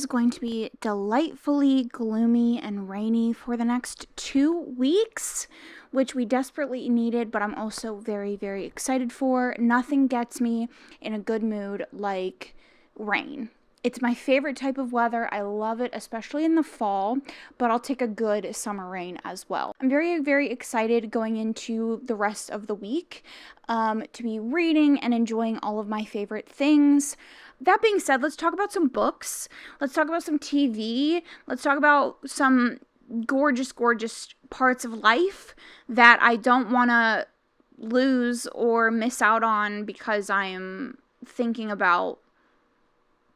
is going to be delightfully gloomy and rainy for the next 2 weeks, which we desperately needed, but I'm also very, very excited for. Nothing gets me in a good mood like rain. It's my favorite type of weather. I love it, especially in the fall, but I'll take a good summer rain as well. I'm very, very excited going into the rest of the week to be reading and enjoying all of my favorite things. That being said, let's talk about some books. Let's talk about some TV. Let's talk about some gorgeous, gorgeous parts of life that I don't want to lose or miss out on because I am thinking about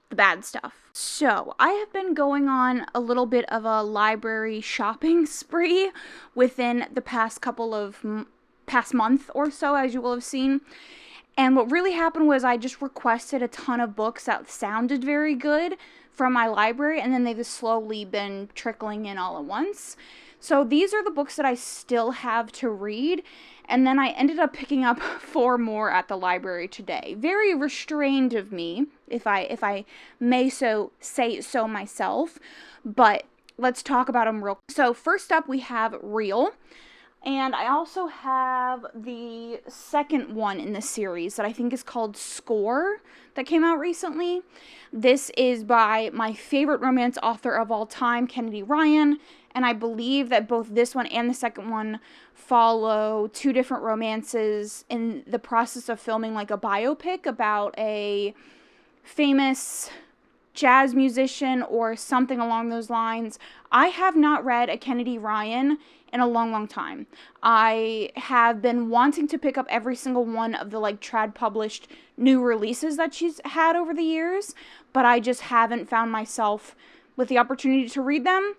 the bad stuff. So, I have been going on a little bit of a library shopping spree within the past past month or so, as you will have seen. And what really happened was I just requested a ton of books that sounded very good from my library, and then they've slowly been trickling in all at once. So these are the books that I still have to read, and then I ended up picking up 4 more at the library today. Very restrained of me, if I may say so myself, but let's talk about them real quick. So first up we have Real. And I also have the second one in the series that I think is called Score that came out recently. This is by my favorite romance author of all time, Kennedy Ryan. And I believe that both this one and the second one follow 2 different romances in the process of filming like a biopic about a famous jazz musician or something along those lines. I have not read a Kennedy Ryan in a long, long time. I have been wanting to pick up every single one of the trad published new releases that she's had over the years, but I just haven't found myself with the opportunity to read them.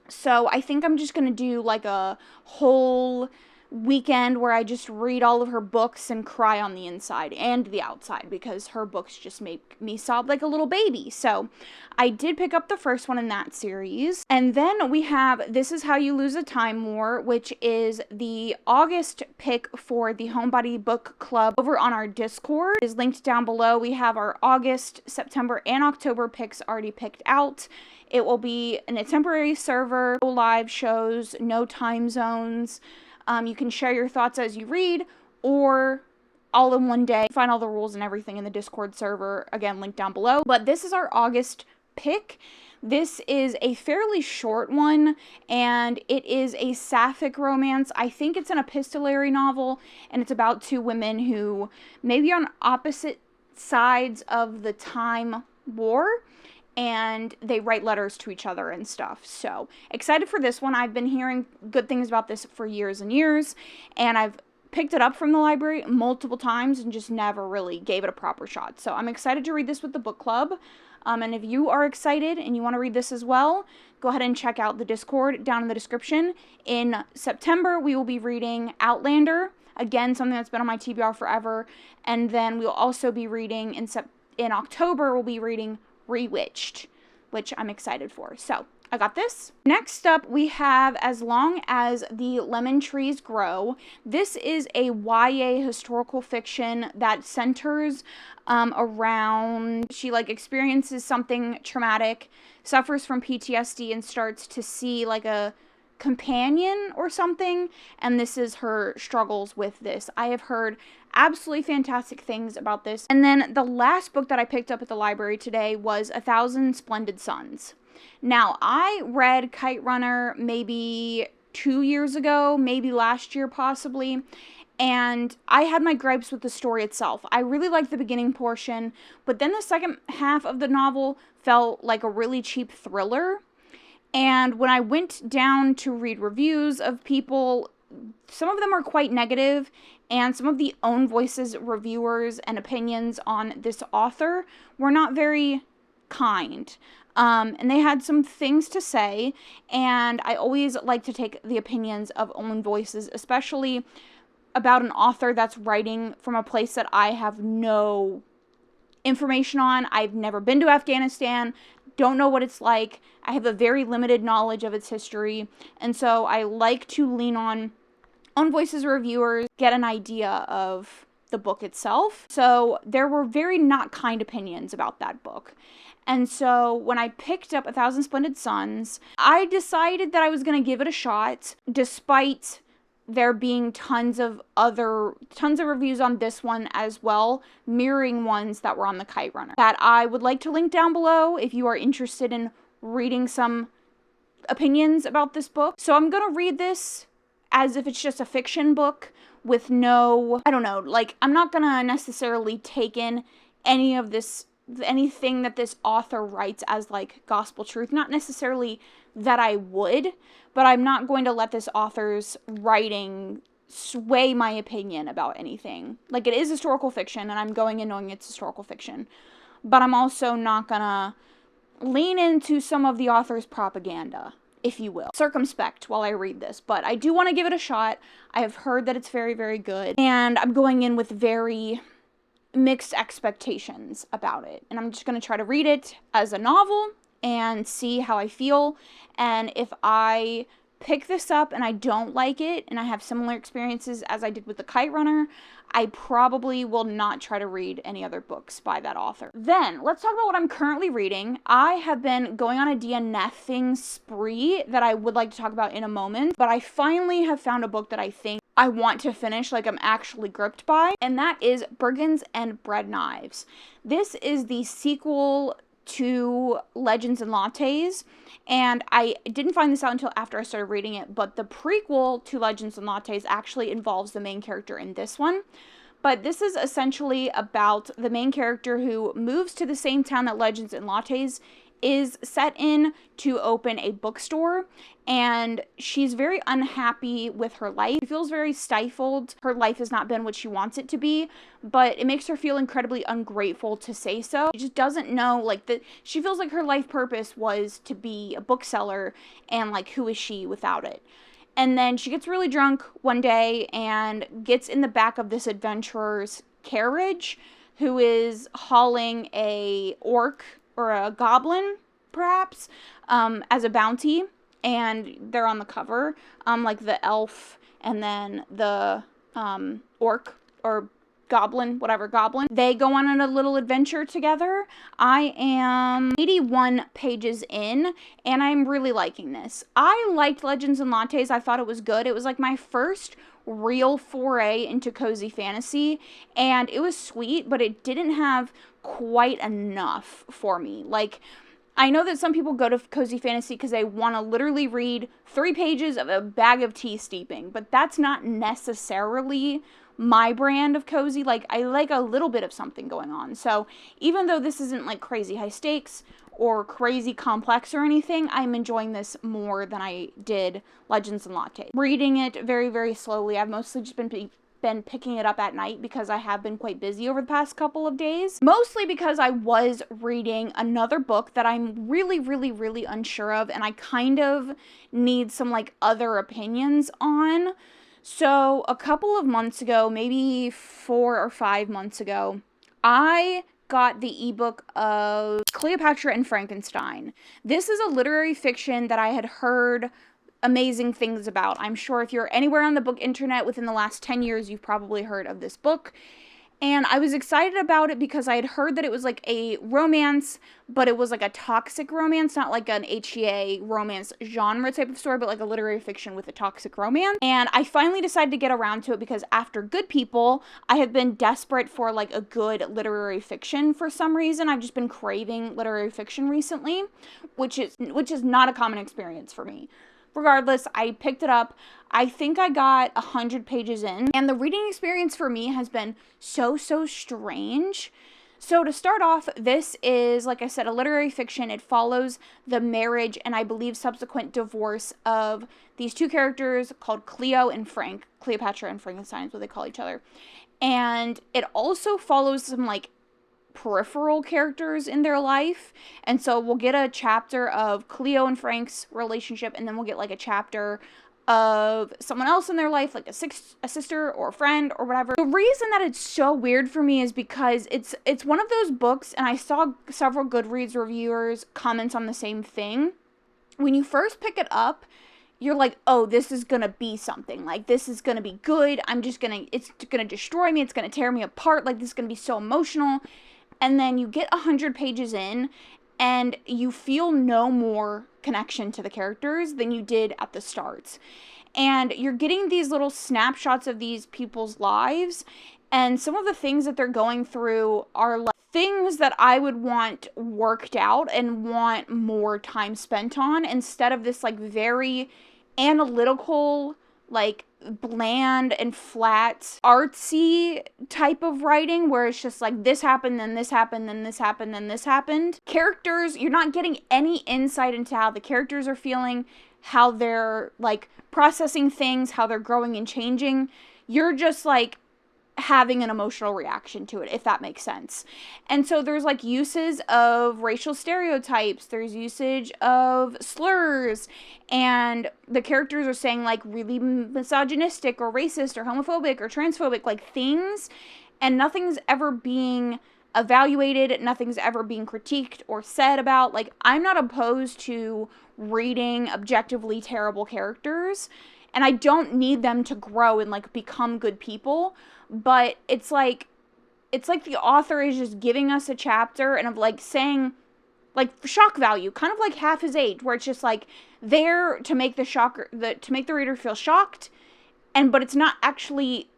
So I think I'm just going to do a whole weekend where I just read all of her books and cry on the inside and the outside because her books just make me sob like a little baby. So I did pick up the first one in that series. And then we have This Is How You Lose a Time War, which is the August pick for the Homebody Book Club over on our Discord. It is linked down below. We have our August, September, and October picks already picked out. It will be in a temporary server, no live shows, no time zones. You can share your thoughts as you read, or all in one day. Find all the rules and everything in the Discord server, again, linked down below. But this is our August pick. This is a fairly short one, and it is a sapphic romance. I think it's an epistolary novel, and it's about 2 women who may be on opposite sides of the time war, and they write letters to each other and stuff. So, excited for this one. I've been hearing good things about this for years and years, and I've picked it up from the library multiple times and just never really gave it a proper shot. So, I'm excited to read this with the book club. And if you are excited and you want to read this as well, go ahead and check out the Discord down in the description. In September, we will be reading Outlander. Again, something that's been on my TBR forever. And then we'll also be reading, in October, we'll be reading Rewitched, which I'm excited for. So, I got this. Next up, we have As Long as the Lemon Trees Grow. This is a YA historical fiction that centers around, she experiences something traumatic, suffers from PTSD, and starts to see a companion or something, and this is her struggles with this. I have heard absolutely fantastic things about this. And then the last book that I picked up at the library today was 1,000 Splendid Suns. Now, I read Kite Runner maybe 2 years ago, maybe last year possibly, and I had my gripes with the story itself. I really liked the beginning portion, but then the second half of the novel felt like a really cheap thriller. And when I went down to read reviews of people, some of them are quite negative, and some of the Own Voices reviewers and opinions on this author were not very kind. And they had some things to say, and I always like to take the opinions of Own Voices, especially about an author that's writing from a place that I have no information on. I've never been to Afghanistan, don't know what it's like. I have a very limited knowledge of its history, and so I like to lean on Own Voices reviewers, get an idea of the book itself. So there were very not kind opinions about that book. And so when I picked up 1,000 Splendid Suns, I decided that I was going to give it a shot, despite there being tons of reviews on this one as well, mirroring ones that were on the Kite Runner, that I would like to link down below if you are interested in reading some opinions about this book. So I'm going to read this as if it's just a fiction book with no, I don't know, like, I'm not going to necessarily take in anything that this author writes as, like, gospel truth. Not necessarily that I would, but I'm not going to let this author's writing sway my opinion about anything. Like, it is historical fiction, and I'm going in knowing it's historical fiction, but I'm also not gonna lean into some of the author's propaganda, if you will. Circumspect while I read this, but I do want to give it a shot. I have heard that it's very, very good, and I'm going in with very mixed expectations about it. And I'm just going to try to read it as a novel and see how I feel. And if I pick this up and I don't like it, and I have similar experiences as I did with the Kite Runner, I probably will not try to read any other books by that author. Then, let's talk about what I'm currently reading. I have been going on a DNFing spree that I would like to talk about in a moment, but I finally have found a book that I think I want to finish, like I'm actually gripped by, and that is Brigands and Bread Knives. This is the sequel to Legends and Lattes, and I didn't find this out until after I started reading it, but the prequel to Legends and Lattes actually involves the main character in this one. But this is essentially about the main character who moves to the same town that Legends and Lattes is set in to open a bookstore, and she's very unhappy with her life. She feels very stifled. Her life has not been what she wants it to be, but it makes her feel incredibly ungrateful to say so. She just doesn't know, like, that she feels like her life purpose was to be a bookseller, and, like, who is she without it? And then she gets really drunk one day and gets in the back of this adventurer's carriage who is hauling a orc or a goblin, perhaps, as a bounty, and they're on the cover, like the elf and then the orc or goblin, whatever goblin. They go on a little adventure together. I am 81 pages in, and I'm really liking this. I liked Legends and Lattes. I thought it was good. It was like my first real foray into cozy fantasy, and it was sweet, but it didn't have quite enough for me. Like, I know that some people go to cozy fantasy because they want to literally read 3 pages of a bag of tea steeping, but that's not necessarily my brand of cozy. Like, I like a little bit of something going on. So even though this isn't like crazy high stakes or crazy complex or anything, I'm enjoying this more than I did Legends and Lattes. Reading it very, very slowly. I've mostly just been picking it up at night because I have been quite busy over the past couple of days. Mostly because I was reading another book that I'm really, really, really unsure of, and I kind of need some, like, other opinions on. So a couple of months ago, maybe 4 or 5 months ago, I got the ebook of Cleopatra and Frankenstein. This is a literary fiction that I had heard amazing things about. I'm sure if you're anywhere on the book internet within the last 10 years, you've probably heard of this book. And I was excited about it because I had heard that it was like a romance, but it was like a toxic romance, not like an HEA romance genre type of story, but like a literary fiction with a toxic romance. And I finally decided to get around to it because after Good People, I have been desperate for like a good literary fiction for some reason. I've just been craving literary fiction recently, which is not a common experience for me. Regardless, I picked it up. I think I got 100 pages in, and the reading experience for me has been so strange. So to start off, this is, like I said, a literary fiction. It follows the marriage and I believe subsequent divorce of these two characters called Cleo and Frank. Cleopatra and Frankenstein is what they call each other. And it also follows some, like, peripheral characters in their life, and so we'll get a chapter of Cleo and Frank's relationship, and then we'll get like a chapter of someone else in their life, like a sister or a friend or whatever. The reason that it's so weird for me is because it's one of those books, and I saw several Goodreads reviewers comments on the same thing. When you first pick it up, you're like, oh, this is gonna be something. Like, this is gonna be good. It's gonna destroy me. It's gonna tear me apart. Like, this is gonna be so emotional. And then you get 100 pages in, and you feel no more connection to the characters than you did at the start. And you're getting these little snapshots of these people's lives, and some of the things that they're going through are like things that I would want worked out and want more time spent on, instead of this like very analytical, like bland and flat artsy type of writing where it's just like this happened, then this happened, then this happened, then this happened. Characters, you're not getting any insight into how the characters are feeling, how they're like processing things, how they're growing and changing. You're just like having an emotional reaction to it, if that makes sense. And so there's like uses of racial stereotypes, there's usage of slurs, and the characters are saying like really misogynistic or racist or homophobic or transphobic like things, and nothing's ever being evaluated, nothing's ever being critiqued or said about. Like, I'm not opposed to reading objectively terrible characters, and I don't need them to grow and like become good people, but it's like the author is just giving us a chapter and of like saying like shock value, kind of like Half His Age, where it's just like there to make to make the reader feel shocked, but it's not actually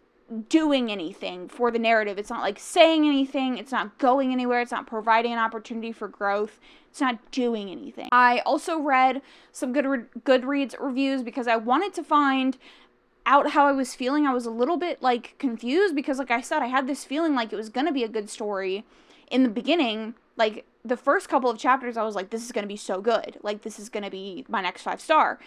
doing anything for the narrative. It's not like saying anything, it's not going anywhere, it's not providing an opportunity for growth, it's not doing anything. I also read some Goodreads reviews because I wanted to find out how I was feeling. I was a little bit like confused because, like I said, I had this feeling like it was gonna be a good story in the beginning. Like the first couple of chapters I was like, this is gonna be so good, like this is gonna be my next 5-star.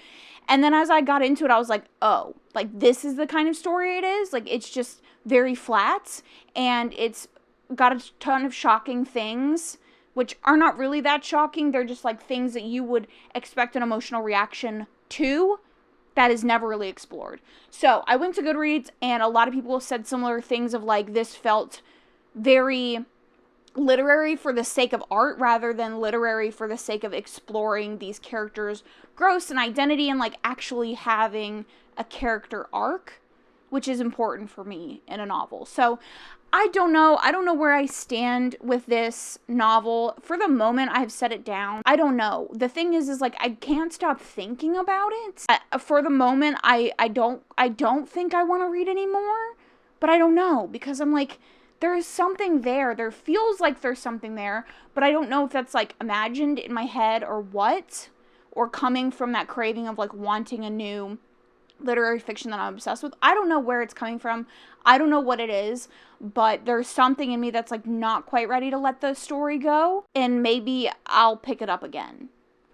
And then as I got into it, I was like, oh, like this is the kind of story it is. Like it's just very flat, and it's got a ton of shocking things, which are not really that shocking. They're just like things that you would expect an emotional reaction to that is never really explored. So I went to Goodreads, and a lot of people said similar things of like, this felt very literary for the sake of art rather than literary for the sake of exploring these characters' growth and identity and like actually having a character arc, which is important for me in a novel. So I don't know where I stand with this novel. For the moment, I've set it down. I don't know. The thing is like I can't stop thinking about it. For the moment, I don't think I want to read anymore, but I don't know, because I'm like, there is something there. There feels like there's something there, but I don't know if that's like imagined in my head or what, or coming from that craving of like wanting a new literary fiction that I'm obsessed with. I don't know where it's coming from. I don't know what it is, but there's something in me that's like not quite ready to let the story go, and maybe I'll pick it up again.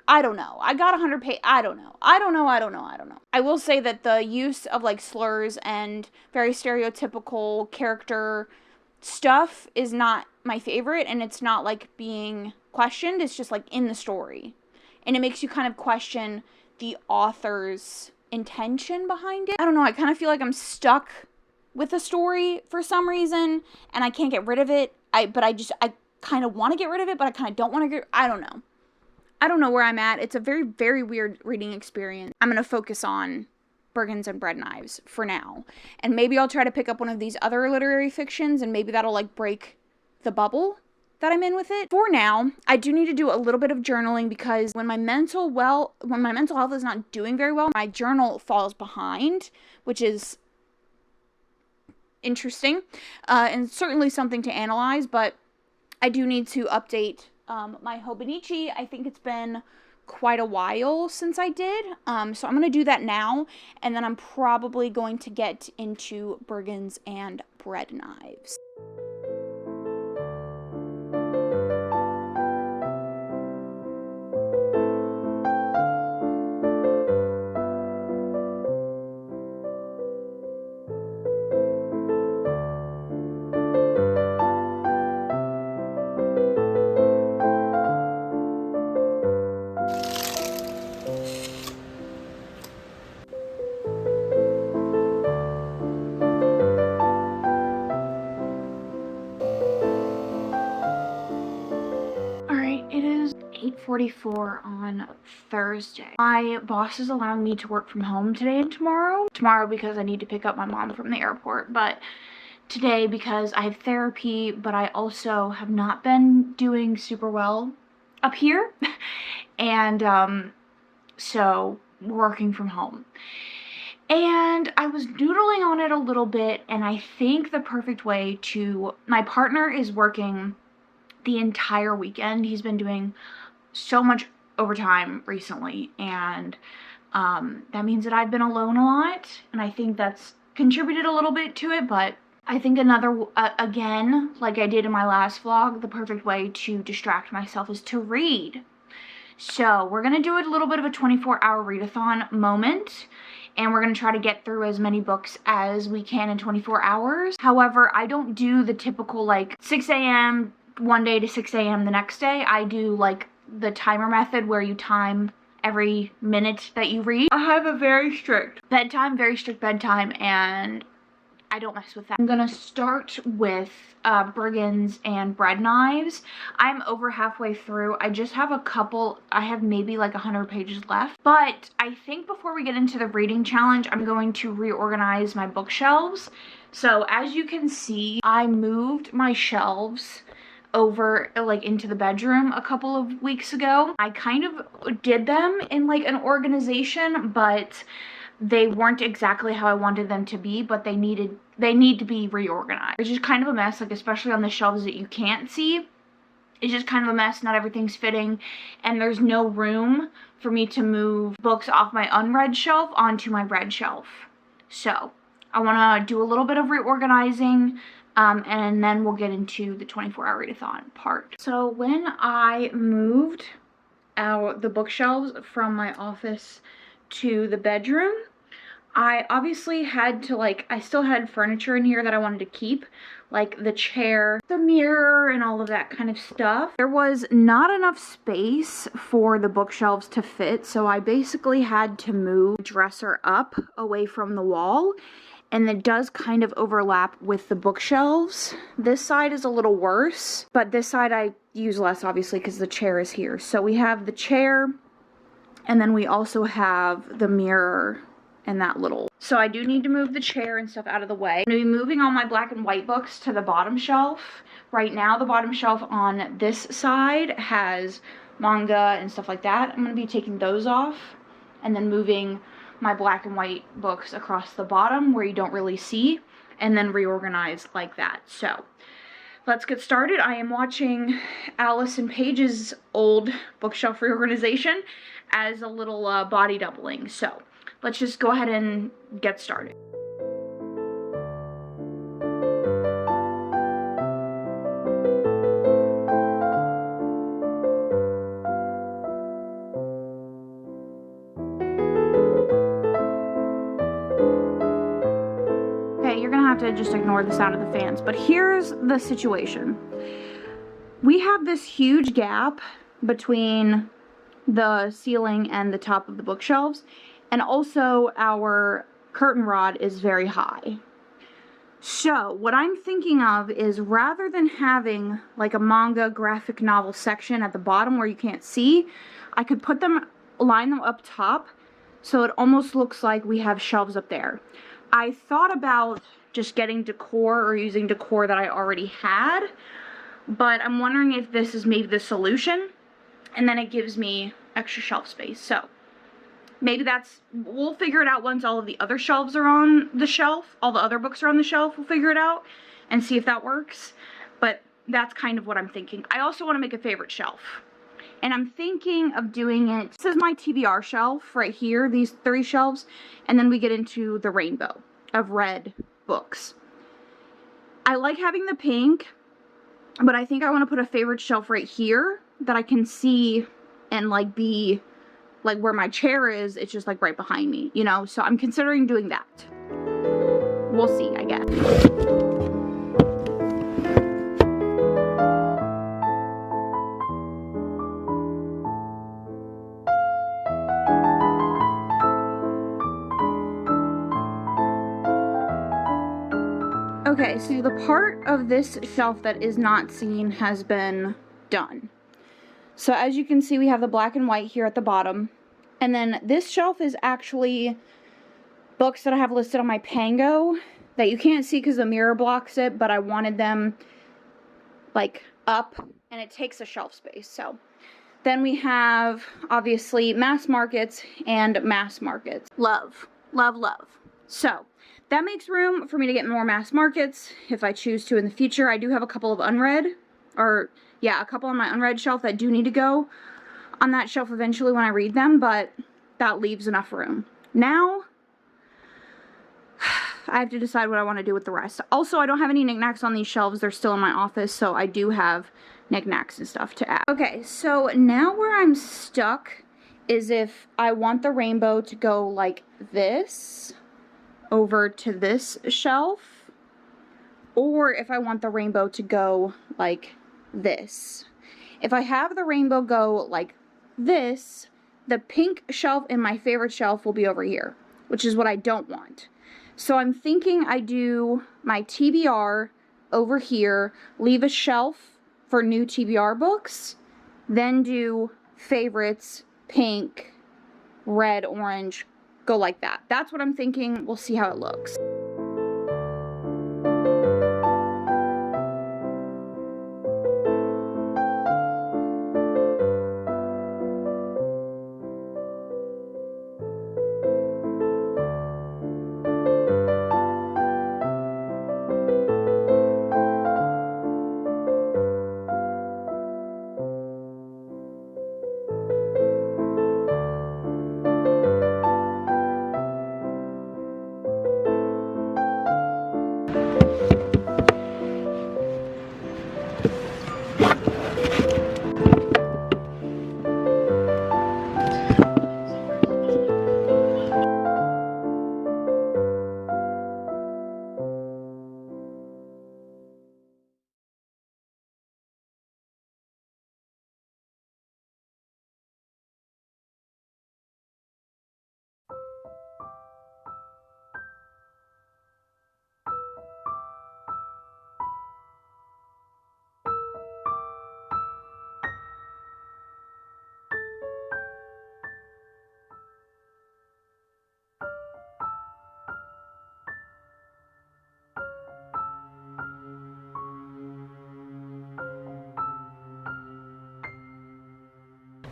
I don't know. I got 100 pages. I don't know. I will say that the use of like slurs and very stereotypical character stuff is not my favorite, and it's not like being questioned. It's just like in the story, and it makes you kind of question the author's intention behind it. I don't know. I kind of feel like I'm stuck with a story for some reason, and I can't get rid of it. I kind of want to get rid of it, but I kind of don't want to get. I don't know. I don't know where I'm at. It's a very, very weird reading experience. I'm gonna focus on Bergens and Bread Knives for now, and maybe I'll try to pick up one of these other literary fictions, and maybe that'll like break the bubble that I'm in with it. For now, I do need to do a little bit of journaling, because when my mental health is not doing very well, my journal falls behind, which is interesting, and certainly something to analyze. But I do need to update my Hobonichi. I think it's been quite a while since I did, so I'm going to do that now, and then I'm probably going to get into Bergens and Bread Knives. Alright, it is 8:44 on Thursday. My boss is allowing me to work from home today and tomorrow. Tomorrow because I need to pick up my mom from the airport, but today because I have therapy, but I also have not been doing super well up here. And so working from home. And I was doodling on it a little bit, and I think the perfect way to, my partner is working the entire weekend. He's been doing so much overtime recently, and that means that I've been alone a lot, and I think that's contributed a little bit to it. But I think another, again, like I did in my last vlog, the perfect way to distract myself is to read. So we're going to do a little bit of a 24-hour readathon moment, and we're going to try to get through as many books as we can in 24 hours. However, I don't do the typical like 6 a.m. one day to 6 a.m. the next day. I do like the timer method where you time every minute that you read. I have a very strict bedtime, and I don't mess with that. I'm gonna start with brigands and bread knives. I'm over halfway through. I just have a couple, I have maybe like 100 pages left. But I think before we get into the reading challenge, I'm going to reorganize my bookshelves. So as you can see, I moved my shelves over like into the bedroom a couple of weeks ago. I kind of did them in like an organization, but they weren't exactly how I wanted them to be, but they need to be reorganized. It's just kind of a mess, like especially on the shelves that you can't see. It's just kind of a mess, not everything's fitting, and there's no room for me to move books off my unread shelf onto my read shelf. So I want to do a little bit of reorganizing, and then we'll get into the 24-hour readathon part. So when I moved out the bookshelves from my office to the bedroom, I obviously had to I still had furniture in here that I wanted to keep, like the chair, the mirror, and all of that kind of stuff. There was not enough space for the bookshelves to fit, so I basically had to move the dresser up away from the wall, and it does kind of overlap with the bookshelves. This side is a little worse, but this side I use less obviously because the chair is here. So we have the chair, and then we also have the mirror and that little. So I do need to move the chair and stuff out of the way. I'm going to be moving all my black and white books to the bottom shelf. Right now the bottom shelf on this side has manga and stuff like that. I'm going to be taking those off and then moving my black and white books across the bottom where you don't really see, and then reorganize like that. So let's get started. I am watching Allison Paige's old bookshelf reorganization as a little body doubling. So let's just go ahead and get started. Okay, you're gonna have to just ignore the sound of the fans, but here's the situation. We have this huge gap between the ceiling and the top of the bookshelves, and also our curtain rod is very high. So what I'm thinking of is, rather than having like a manga graphic novel section at the bottom where you can't see, I could line them up top so it almost looks like we have shelves up there. I thought about just getting decor or using decor that I already had, but I'm wondering if this is maybe the solution, and then it gives me extra shelf space. So maybe we'll figure it out once all of the other shelves are on the shelf, all the other books are on the shelf. We'll figure it out and see if that works, but that's kind of what I'm thinking. I also want to make a favorite shelf, and I'm thinking of doing it. This is my TBR shelf right here, these 3 shelves, and then we get into the rainbow of red books. I like having the pink, but I think I want to put a favorite shelf right here that I can see and like be like where my chair is. It's just like right behind me, you know? So I'm considering doing that. We'll see, I guess. Okay, so the part of this shelf that is not seen has been done. So as you can see, we have the black and white here at the bottom. And then this shelf is actually books that I have listed on my Pango that you can't see because the mirror blocks it, but I wanted them like up, and it takes a shelf space. So Then we have, obviously, mass markets and mass markets. Love, love, love. So, that makes room for me to get more mass markets if I choose to in the future. I do have a couple of unread, or, yeah, a couple on my unread shelf that do need to go on that shelf eventually when I read them, but that leaves enough room. Now, I have to decide what I want to do with the rest. Also, I don't have any knickknacks on these shelves. They're still in my office, so I do have knickknacks and stuff to add. Okay, so now where I'm stuck is if I want the rainbow to go like this over to this shelf, or if I want the rainbow to go like this. If I have the rainbow go like this, the pink shelf in my favorite shelf will be over here, which is what I don't want. So I'm thinking I do my TBR over here, leave a shelf for new TBR books, then do favorites, pink, red, orange, go like that. That's what I'm thinking. We'll see how it looks.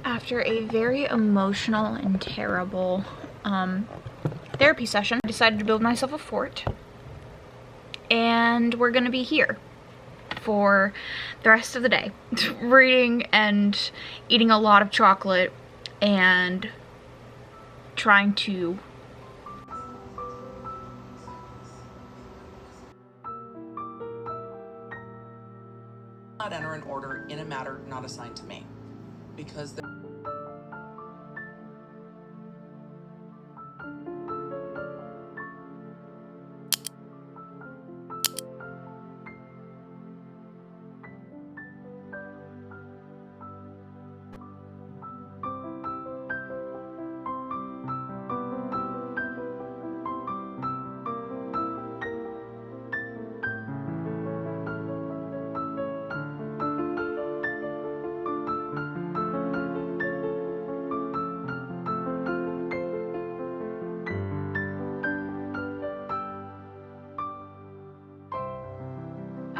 After a very emotional and terrible therapy session, I decided to build myself a fort, and we're gonna be here for the rest of the day, reading and eating a lot of chocolate and trying to not enter an order in a matter not assigned to me, because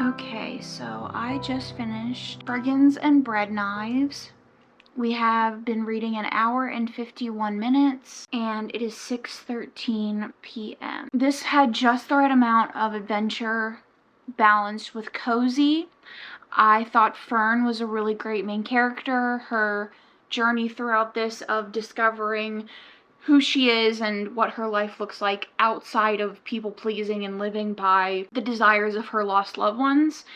Okay, so I just finished Brigands and Bread Knives. We have been reading an hour and 51 minutes, and it is 6:13 p.m. This had just the right amount of adventure balanced with cozy. I thought Fern was a really great main character. Her journey throughout this of discovering who she is and what her life looks like outside of people pleasing and living by the desires of her lost loved ones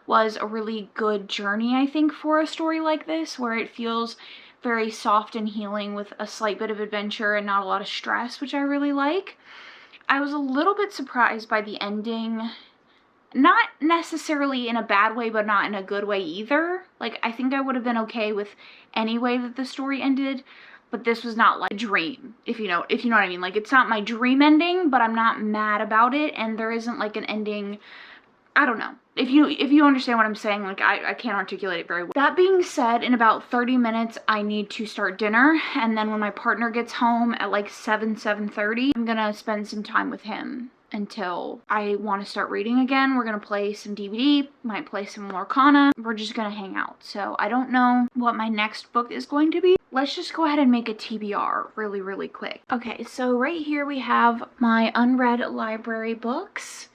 was a really good journey, I think, for a story like this, where it feels very soft and healing with a slight bit of adventure and not a lot of stress, which I really like. I was a little bit surprised by the ending. Not necessarily in a bad way, but not in a good way either. Like, I think I would have been okay with any way that the story ended, but this was not like a dream, if you know what I mean. Like, it's not my dream ending, but I'm not mad about it, and there isn't like an ending, I don't know. If you understand what I'm saying, like, I can't articulate it very well. That being said, in about 30 minutes, I need to start dinner, and then when my partner gets home at like 7:30, I'm gonna spend some time with him until I want to start reading again. We're gonna play some DVD, might play some more Kana. We're just gonna hang out. So I don't know what my next book is going to be. Let's just go ahead and make a TBR really quick. Okay, so right here we have my unread library books.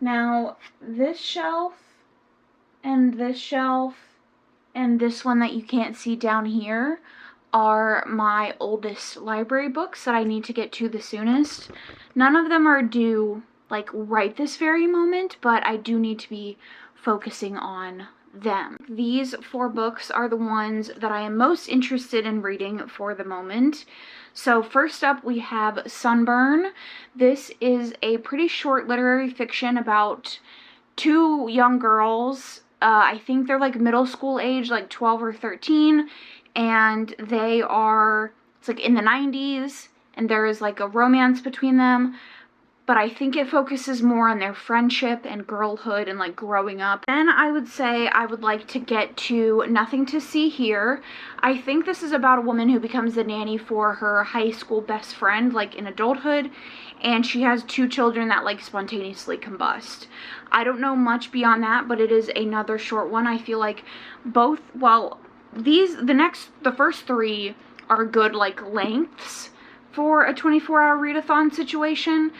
Now this shelf and this shelf and this one that you can't see down here are my oldest library books that I need to get to the soonest. None of them are due like right this very moment, but I do need to be focusing on them. These 4 books are the ones that I am most interested in reading for the moment. So first up we have Sunburn. This is a pretty short literary fiction about 2 young girls. I think they're like middle school age, like 12 or 13, and they are, it's like in the 90s, and there is like a romance between them, but I think it focuses more on their friendship and girlhood and like growing up. Then I would say I would like to get to Nothing to See Here. I think this is about a woman who becomes the nanny for her high school best friend like in adulthood, and she has 2 children that like spontaneously combust. I don't know much beyond that, but it is another short one. I feel like both, well, the first 3 are good like lengths for a 24-hour readathon situation.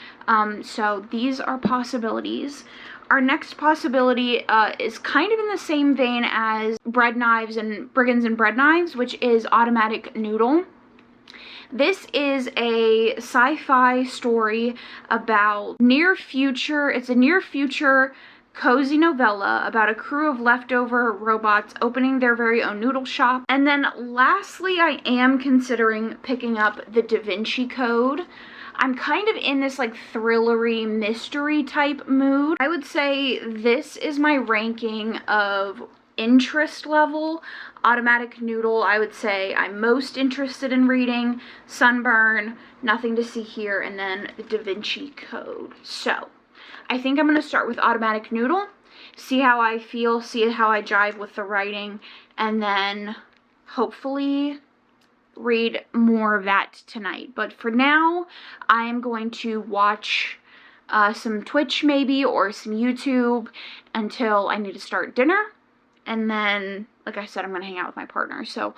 So these are possibilities. Our next possibility is kind of in the same vein as Bread Knives and Brigands and Bread Knives, which is Automatic Noodle. This is a sci-fi story about it's a near future cozy novella about a crew of leftover robots opening their very own noodle shop. And then lastly, I am considering picking up the Da Vinci Code. I'm kind of in this like thrillery mystery type mood. I would say this is my ranking of interest level. Automatic Noodle, I would say I'm most interested in reading. Sunburn, Nothing to See Here, and then the Da Vinci Code. So I think I'm going to start with Automatic Noodle, see how I feel, see how I jive with the writing, and then hopefully read more of that tonight. But for now, I am going to watch some Twitch maybe, or some YouTube until I need to start dinner. And then, like I said, I'm going to hang out with my partner. So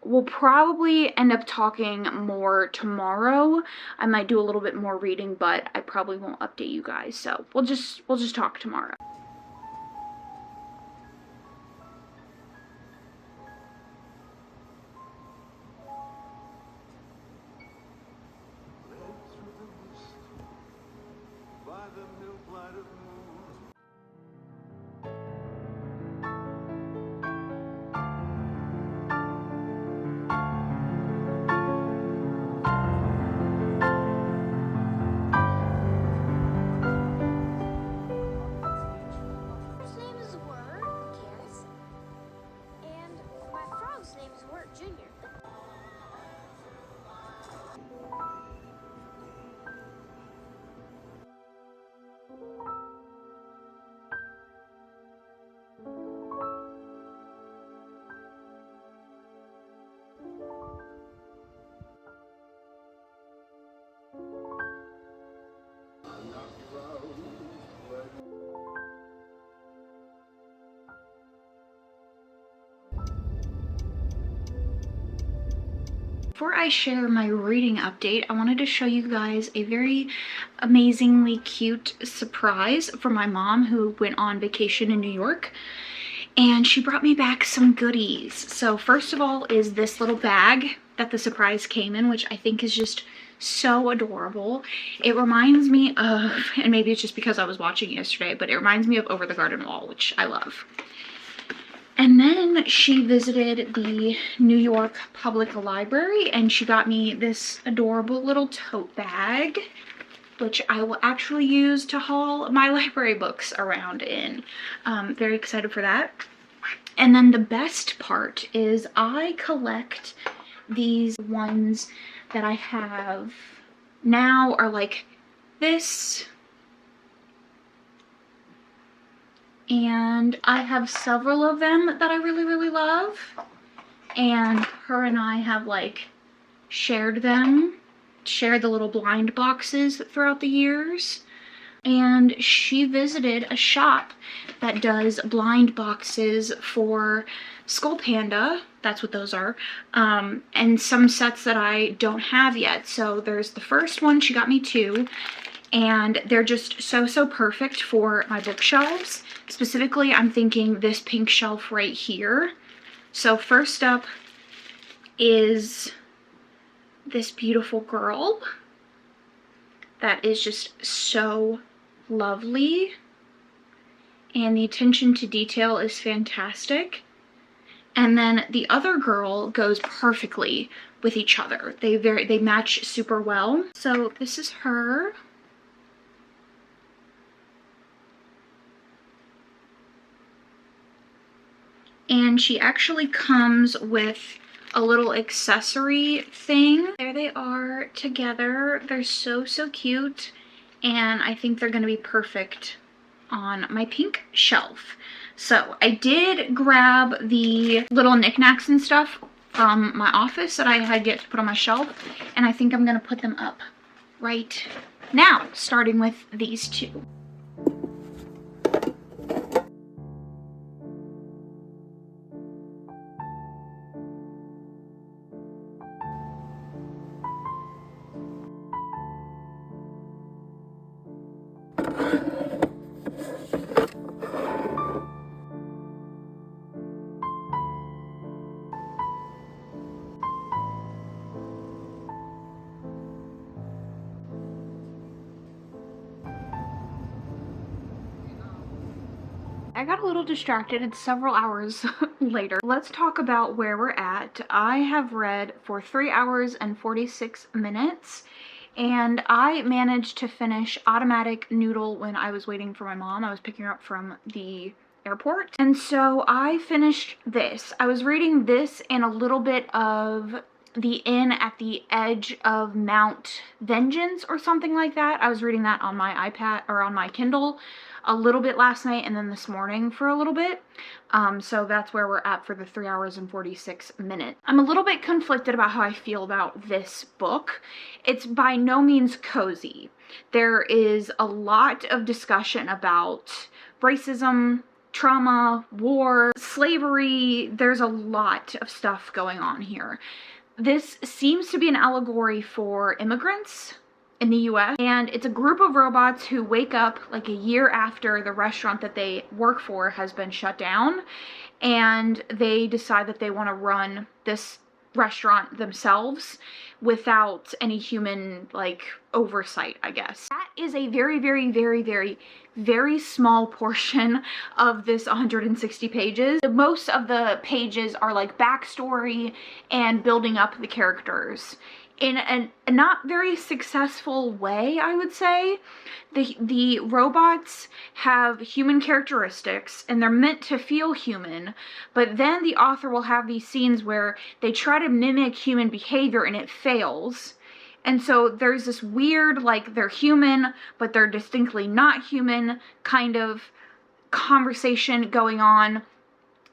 we'll probably end up talking more tomorrow. I might do a little bit more reading, but I probably won't update you guys. So we'll just talk tomorrow. Before I share my reading update, I wanted to show you guys a very amazingly cute surprise from my mom, who went on vacation in New York, and she brought me back some goodies. So first of all is this little bag that the surprise came in, which I think is just so adorable. It reminds me of, and maybe it's just because I was watching it yesterday, but it reminds me of Over the Garden Wall, which I love. And then she visited the New York Public Library, and she got me this adorable little tote bag, which I will actually use to haul my library books around in. Very excited for that. And then the best part is I collect these ones that I have now are like this. And I have several of them that I really love, and her and I have like shared the little blind boxes throughout the years. and she visited a shop that does blind boxes for Skull Panda. That's what those are. And some sets that I don't have yet. So there's the first one, she got me 2, and they're just so perfect for my bookshelves. Specifically, I'm thinking this pink shelf right here. So first up is this beautiful girl that is just so lovely, and the attention to detail is fantastic. And then the other girl goes perfectly with each other. They match super well. So this is her. And she actually comes with a little accessory thing. There they are together. They're so cute, and I think they're gonna be perfect on my pink shelf. So I did grab the little knickknacks and stuff from my office that I had yet to put on my shelf, and I think I'm gonna put them up right now, starting with these 2. I got a little distracted. It's several hours later. Let's talk about where we're at. I have read for 3 hours and 46 minutes, and I managed to finish Automatic Noodle when I was waiting for my mom. I was picking her up from the airport. And so I finished this. I was reading this and a little bit of The Inn at the Edge of Mount Vengeance or something like that. I was reading that on my iPad or on my Kindle a little bit last night, and then this morning for a little bit. So that's where we're at for the 3 hours and 46 minutes. I'm a little bit conflicted about how I feel about this book. It's by no means cozy. There is a lot of discussion about racism, trauma, war, slavery. There's a lot of stuff going on here. This seems to be an allegory for immigrants in the US, and it's a group of robots who wake up like a year after the restaurant that they work for has been shut down, and they decide that they want to run this restaurant themselves without any human like oversight, I guess. That is a very small portion of this 160 pages. Most of the pages are like backstory and building up the characters in a not very successful way, I would say. The robots have human characteristics and they're meant to feel human, but then the author will have these scenes where they try to mimic human behavior and it fails. And so there's this weird, like, they're human, but they're distinctly not human kind of conversation going on.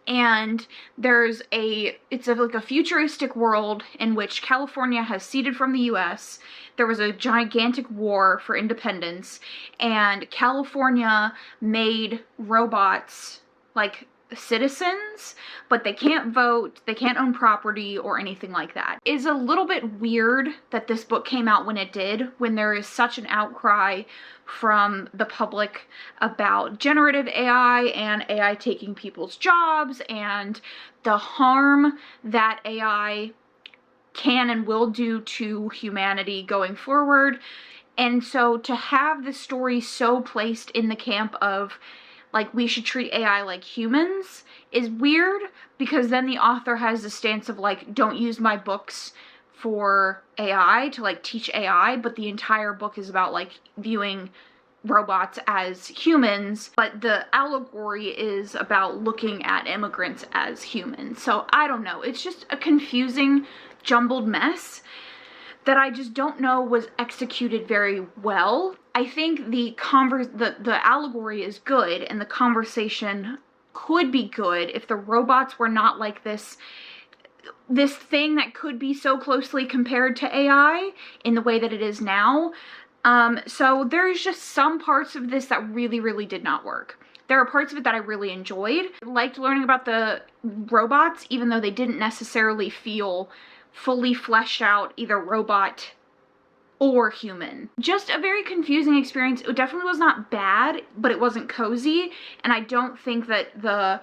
And there's like a futuristic world in which California has ceded from the US. There was a gigantic war for independence, and California made robots like citizens, but they can't vote, they can't own property or anything like that. It's a little bit weird that this book came out when it did, when there is such an outcry from the public about generative AI and AI taking people's jobs and the harm that AI can and will do to humanity going forward. And so to have the story so placed in the camp of like we should treat AI like humans is weird, because then the author has the stance of like, don't use my books for AI to like teach AI, but the entire book is about like viewing robots as humans, but the allegory is about looking at immigrants as humans. So I don't know, it's just a confusing, jumbled mess that I just don't know was executed very well. I think the allegory is good and the conversation could be good if the robots were not like this thing that could be so closely compared to AI in the way that it is now. So there's just some parts of this that really, really did not work. There are parts of it that I really enjoyed. I liked learning about the robots, even though they didn't necessarily feel fully fleshed out, either robot or human. Just a very confusing experience. It definitely was not bad, but it wasn't cozy, and I don't think that the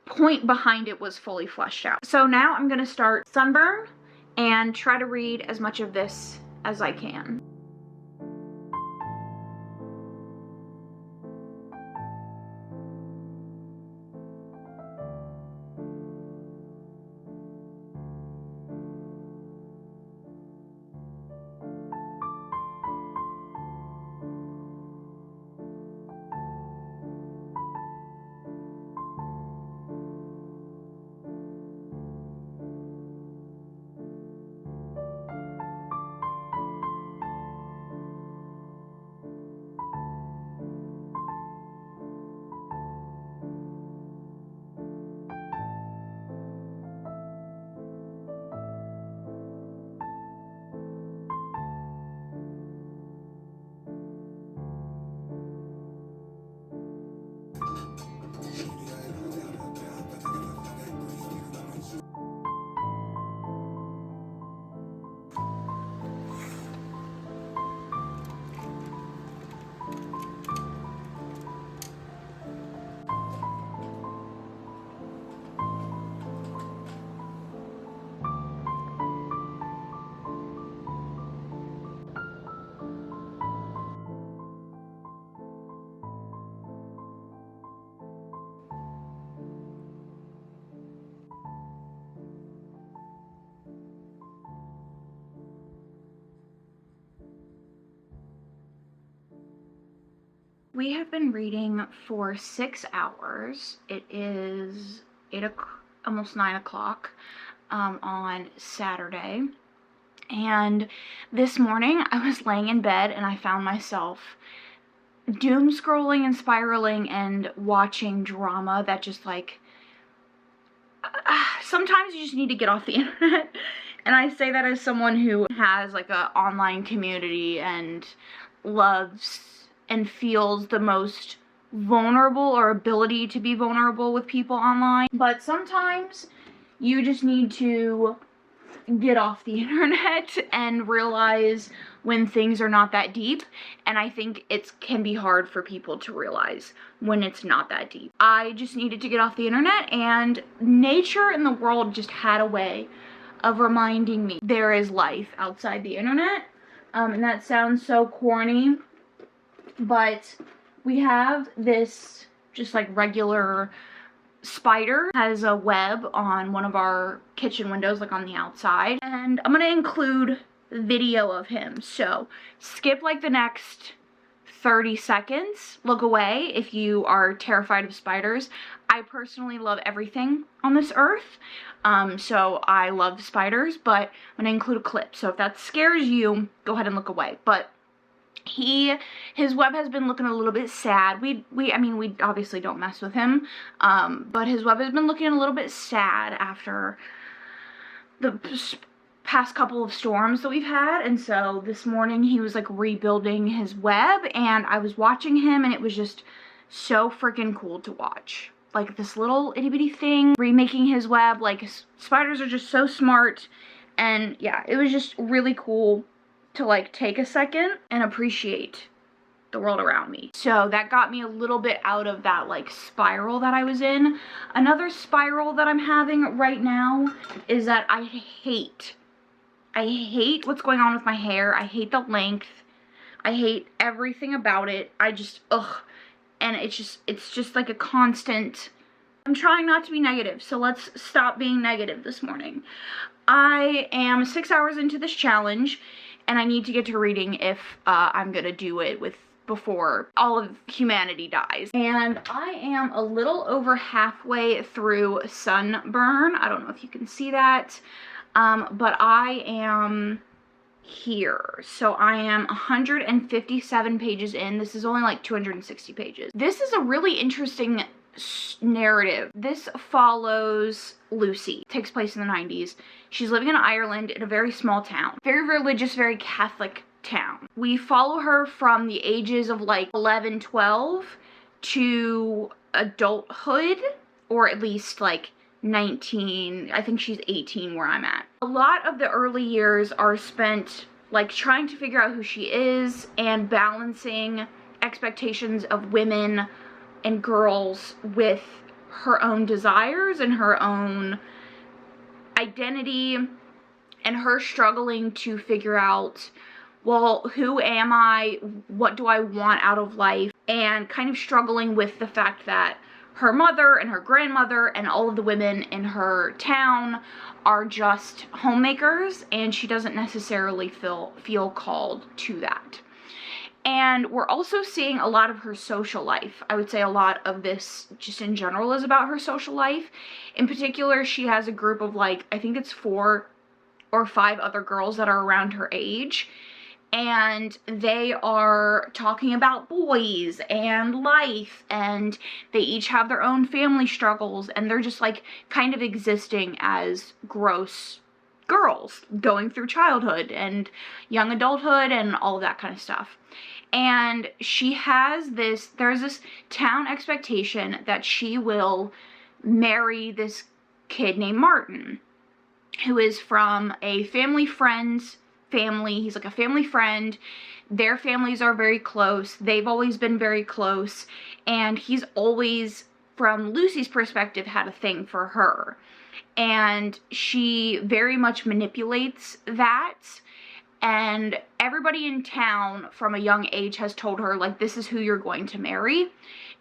point behind it was fully fleshed out. So now I'm gonna start Sunburn and try to read as much of this as I can. We have been reading for 6 hours. It is almost 9 o'clock on Saturday. And this morning I was laying in bed and I found myself doom scrolling and spiraling and watching drama that just like, sometimes you just need to get off the internet. And I say that as someone who has like a online community and loves and feels the most vulnerable or ability to be vulnerable with people online. But sometimes you just need to get off the internet and realize when things are not that deep, and I think it can be hard for people to realize when it's not that deep. I just needed to get off the internet, and nature and the world just had a way of reminding me there is life outside the internet. And that sounds so corny, but we have this just like regular spider, has a web on one of our kitchen windows, like on the outside, and I'm gonna include video of him, so skip like the next 30 seconds, look away if you are terrified of spiders. I personally love everything on this earth, so I love spiders, but I'm gonna include a clip, so if that scares you, go ahead and look away. But his web has been looking a little bit sad. I mean, we obviously don't mess with him, but his web has been looking a little bit sad after the past couple of storms that we've had, and so this morning he was like rebuilding his web, and I was watching him, and it was just so freaking cool to watch. Like this little itty bitty thing remaking his web. Like, spiders are just so smart, and yeah, it was just really cool to like take a second and appreciate the world around me. So that got me a little bit out of that like spiral that I was in. Another spiral that I'm having right now is that I hate what's going on with my hair. I hate the length. I hate everything about it. I just, ugh. And it's just like a constant. I'm trying not to be negative, so let's stop being negative this morning. I am 6 hours into this challenge, and I need to get to reading if I'm gonna do it before all of humanity dies. And I am a little over halfway through Sunburn. I don't know if you can see that, but I am here. So I am 157 pages in. This is only like 260 pages. This is a really interesting narrative. This follows Lucy. It takes place in the 90s. She's living in Ireland in a very small town. Very religious, very Catholic town. We follow her from the ages of like 11, 12 to adulthood, or at least like 19. I think she's 18 where I'm at. A lot of the early years are spent like trying to figure out who she is and balancing expectations of women and girls with her own desires and her own identity, and her struggling to figure out, well, who am I? What do I want out of life? And kind of struggling with the fact that her mother and her grandmother and all of the women in her town are just homemakers, and she doesn't necessarily feel called to that. And we're also seeing a lot of her social life. I would say a lot of this just in general is about her social life. In particular, she has a group of like, I think it's 4 or 5 other girls that are around her age. And they are talking about boys and life, and they each have their own family struggles, and they're just like kind of existing as gross girls going through childhood and young adulthood and all of that kind of stuff. And she has there's this town expectation that she will marry this kid named Martin, who is from a family friend's family. He's like a family friend. Their families are very close. They've always been very close. And he's always, from Lucy's perspective, had a thing for her. And she very much manipulates that. And everybody in town from a young age has told her, like, this is who you're going to marry.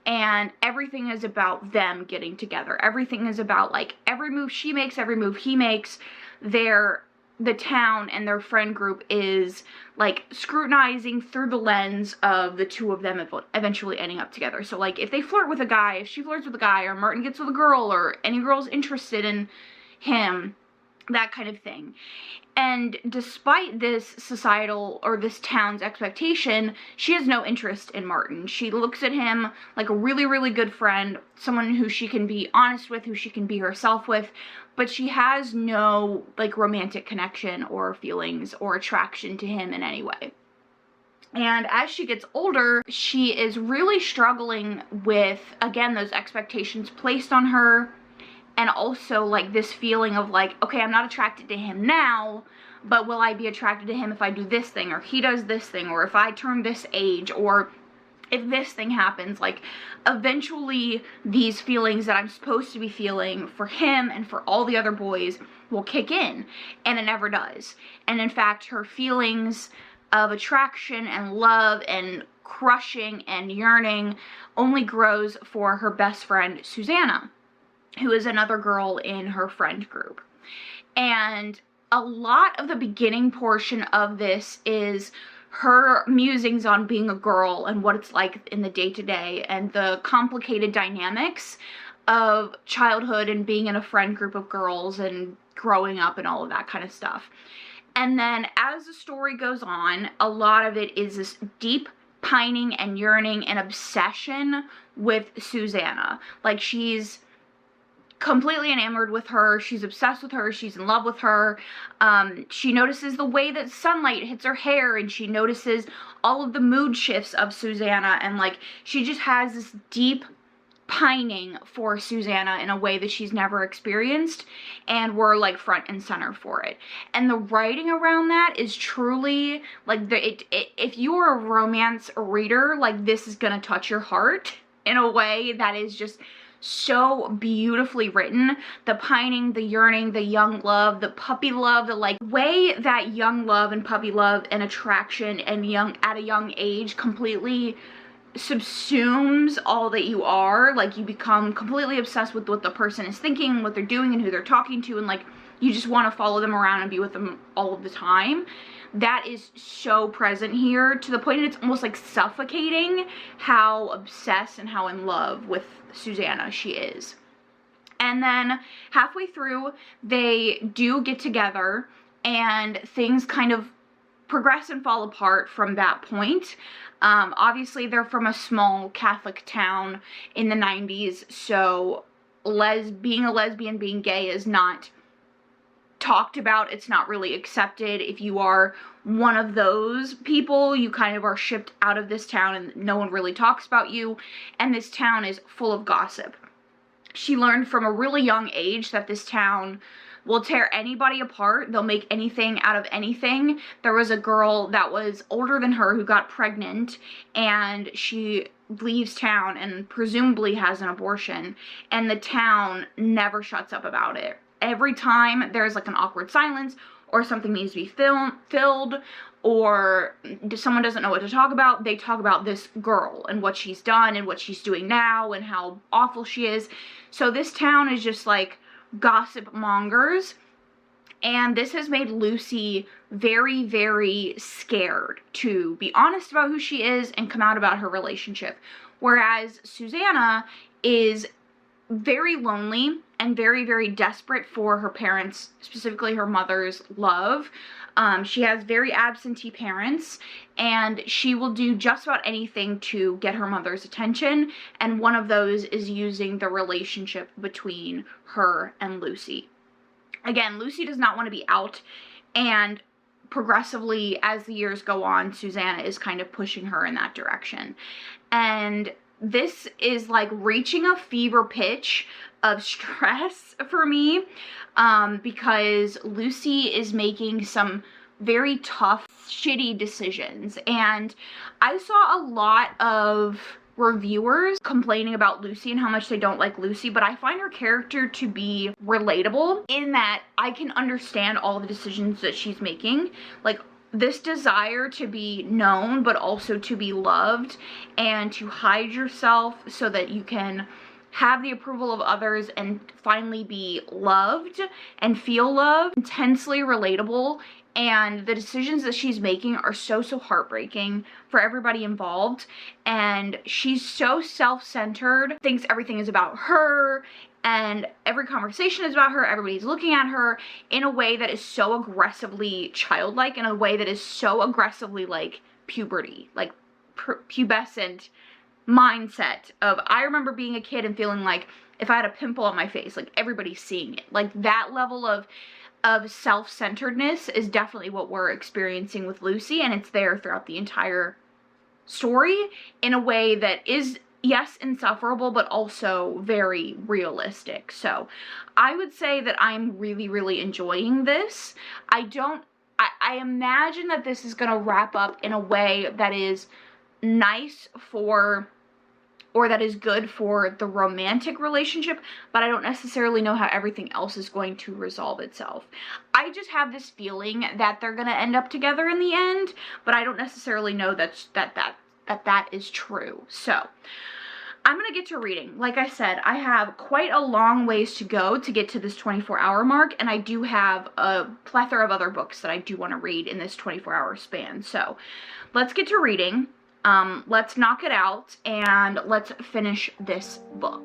And everything is about them getting together. Everything is about, like, every move she makes, every move he makes. The town and their friend group is, like, scrutinizing through the lens of the two of them eventually ending up together. So, like, if they flirt with a guy, if she flirts with a guy, or Martin gets with a girl, or any girl's interested in him, that kind of thing. And despite this societal, or this town's expectation, she has no interest in Martin. She looks at him like a really, really good friend, someone who she can be honest with, who she can be herself with, but she has no, like, romantic connection or feelings or attraction to him in any way. And as she gets older, she is really struggling with, again, those expectations placed on her. And also, like, this feeling of, like, okay, I'm not attracted to him now, but will I be attracted to him if I do this thing, or he does this thing, or if I turn this age, or if this thing happens? Like, eventually, these feelings that I'm supposed to be feeling for him and for all the other boys will kick in, and it never does. And in fact, her feelings of attraction and love and crushing and yearning only grows for her best friend, Susanna, who is another girl in her friend group. And a lot of the beginning portion of this is her musings on being a girl and what it's like in the day-to-day and the complicated dynamics of childhood and being in a friend group of girls and growing up and all of that kind of stuff. And then as the story goes on, a lot of it is this deep pining and yearning and obsession with Susanna. Like, she's completely enamored with her, she's obsessed with her, she's in love with her. She notices the way that sunlight hits her hair, and she notices all of the mood shifts of Susanna, and, like, she just has this deep pining for Susanna in a way that she's never experienced, and we're, like, front and center for it. And the writing around that is truly, like, if you're a romance reader, like, this is gonna touch your heart in a way that is just so beautifully written. The pining, the yearning, the young love, the puppy love, the, like, way that young love and puppy love and attraction and at a young age completely subsumes all that you are. Like, you become completely obsessed with what the person is thinking, what they're doing, and who they're talking to, and, like, you just want to follow them around and be with them all of the time. That is so present here, to the point that it's almost, like, suffocating how obsessed and how in love with Susanna she is. And then halfway through, they do get together, and things kind of progress and fall apart from that point. Obviously, they're from a small Catholic town in the 90s, so being a lesbian, being gay is not talked about. It's not really accepted. If you are one of those people, you kind of are shipped out of this town and no one really talks about you, and this town is full of gossip. She learned from a really young age that this town will tear anybody apart. They'll make anything out of anything. There was a girl that was older than her who got pregnant, and she leaves town and presumably has an abortion, and the town never shuts up about it. Every time there's like an awkward silence, or something needs to be filled, or someone doesn't know what to talk about, they talk about this girl and what she's done and what she's doing now and how awful she is. So this town is just like gossip mongers, and this has made Lucy very, very scared to be honest about who she is and come out about her relationship. Whereas Susanna is very lonely and very, very desperate for her parents, specifically her mother's love. She has very absentee parents, and she will do just about anything to get her mother's attention, and one of those is using the relationship between her and Lucy. Again, Lucy does not want to be out, and progressively, as the years go on, Susanna is kind of pushing her in that direction. And this is like reaching a fever pitch of stress for me, because Lucy is making some very tough, shitty decisions. And I saw a lot of reviewers complaining about Lucy and how much they don't like Lucy, but I find her character to be relatable in that I can understand all the decisions that she's making. Like, this desire to be known, but also to be loved, and to hide yourself so that you can have the approval of others and finally be loved and feel loved. Intensely relatable, and the decisions that she's making are so heartbreaking for everybody involved. And she's so self-centered, thinks everything is about her, and every conversation is about her. Everybody's looking at her in a way that is so aggressively childlike, in a way that is so aggressively like puberty, like pubescent mindset of, I remember being a kid and feeling like if I had a pimple on my face, like everybody's seeing it. Like that level of self-centeredness is definitely what we're experiencing with Lucy, and it's there throughout the entire story in a way that is, yes, insufferable, but also very realistic. So I would say that I'm really, really enjoying this. I imagine that this is going to wrap up in a way that is nice for, or that is good for the romantic relationship, but I don't necessarily know how everything else is going to resolve itself. I just have this feeling that they're going to end up together in the end, but I don't necessarily know that is true. So I'm going to get to reading. Like I said, I have quite a long ways to go to get to this 24-hour mark, and I do have a plethora of other books that I do want to read in this 24-hour span. So let's get to reading. Let's knock it out, and let's finish this book.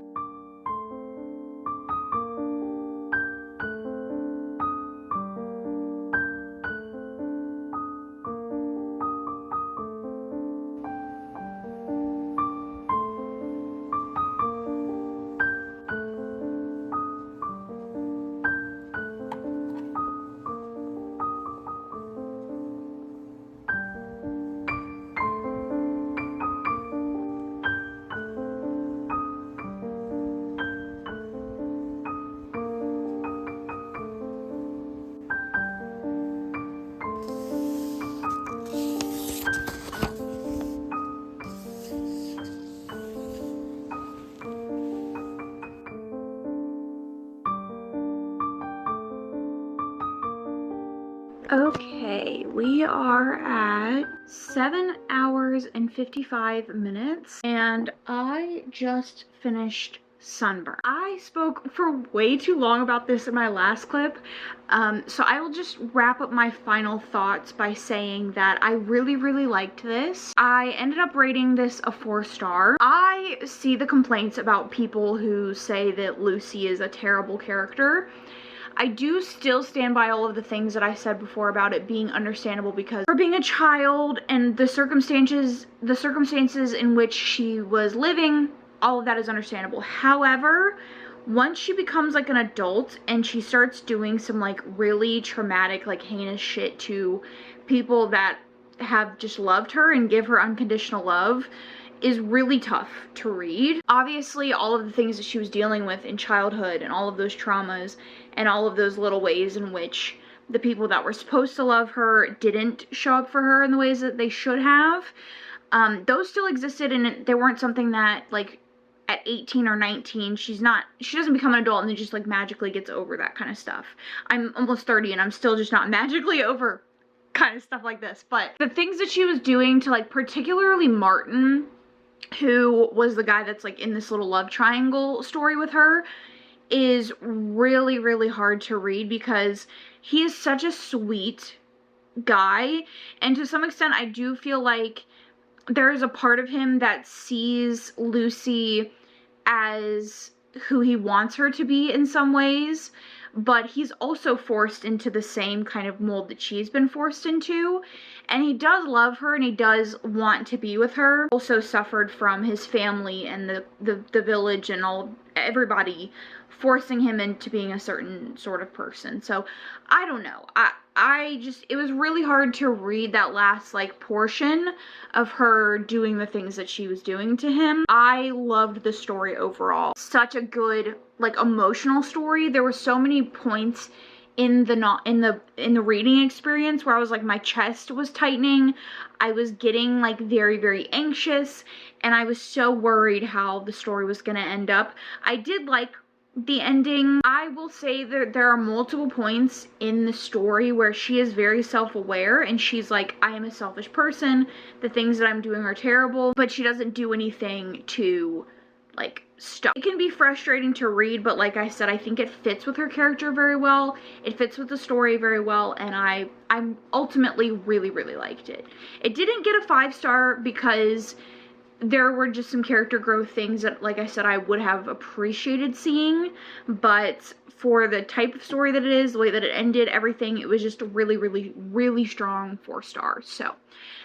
Okay, we are at 7 hours and 55 minutes, and I just finished Sunburn. I spoke for way too long about this in my last clip, so I will just wrap up my final thoughts by saying that I really, really liked this. I ended up rating this a 4-star. I see the complaints about people who say that Lucy is a terrible character. I do still stand by all of the things that I said before about it being understandable, because for being a child and the circumstances in which she was living, all of that is understandable. However, once she becomes like an adult and she starts doing some like really traumatic, like heinous shit to people that have just loved her and give her unconditional love, is really tough to read. Obviously, all of the things that she was dealing with in childhood and all of those traumas and all of those little ways in which the people that were supposed to love her didn't show up for her in the ways that they should have, those still existed, and they weren't something that, like, at 18 or 19, she doesn't become an adult and then just, like, magically gets over that kind of stuff. I'm almost 30 and I'm still just not magically over kind of stuff like this. But the things that she was doing to, like, particularly Martin, who was the guy that's, like, in this little love triangle story with her, is really, really hard to read because he is such a sweet guy. And to some extent, I do feel like there is a part of him that sees Lucy as who he wants her to be in some ways, but he's also forced into the same kind of mold that she's been forced into, and he does love her and he does want to be with her. Also suffered from his family and the village and everybody forcing him into being a certain sort of person. So I don't know, it was really hard to read that last, like, portion of her doing the things that she was doing to him. I loved the story overall. Such a good, like, emotional story. There were so many points in the reading experience where I was like, my chest was tightening. I was getting, like, very, very anxious, and I was so worried how the story was gonna end up. I did like the ending. I will say that there are multiple points in the story where she is very self-aware and she's like, I am a selfish person, the things that I'm doing are terrible, but she doesn't do anything to, like, stop. It can be frustrating to read, but like I said, I think it fits with her character very well, it fits with the story very well, and I ultimately really, really liked it. It didn't get a 5-star because there were just some character growth things that, like I said, I would have appreciated seeing, but for the type of story that it is, the way that it ended, everything, it was just a really, really, really strong 4 stars. So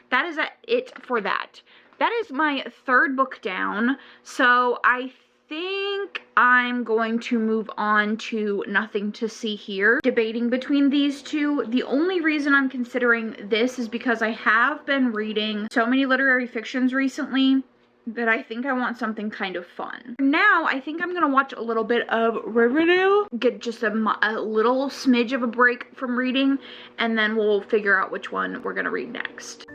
that is it for that. That is my 3rd book down, so I think I'm going to move on to Nothing to See Here. Debating between these two. The only reason I'm considering this is because I have been reading so many literary fictions recently that I think I want something kind of fun. Now, I think I'm gonna watch a little bit of Riverdale, get just a little smidge of a break from reading, and then we'll figure out which one we're gonna read next.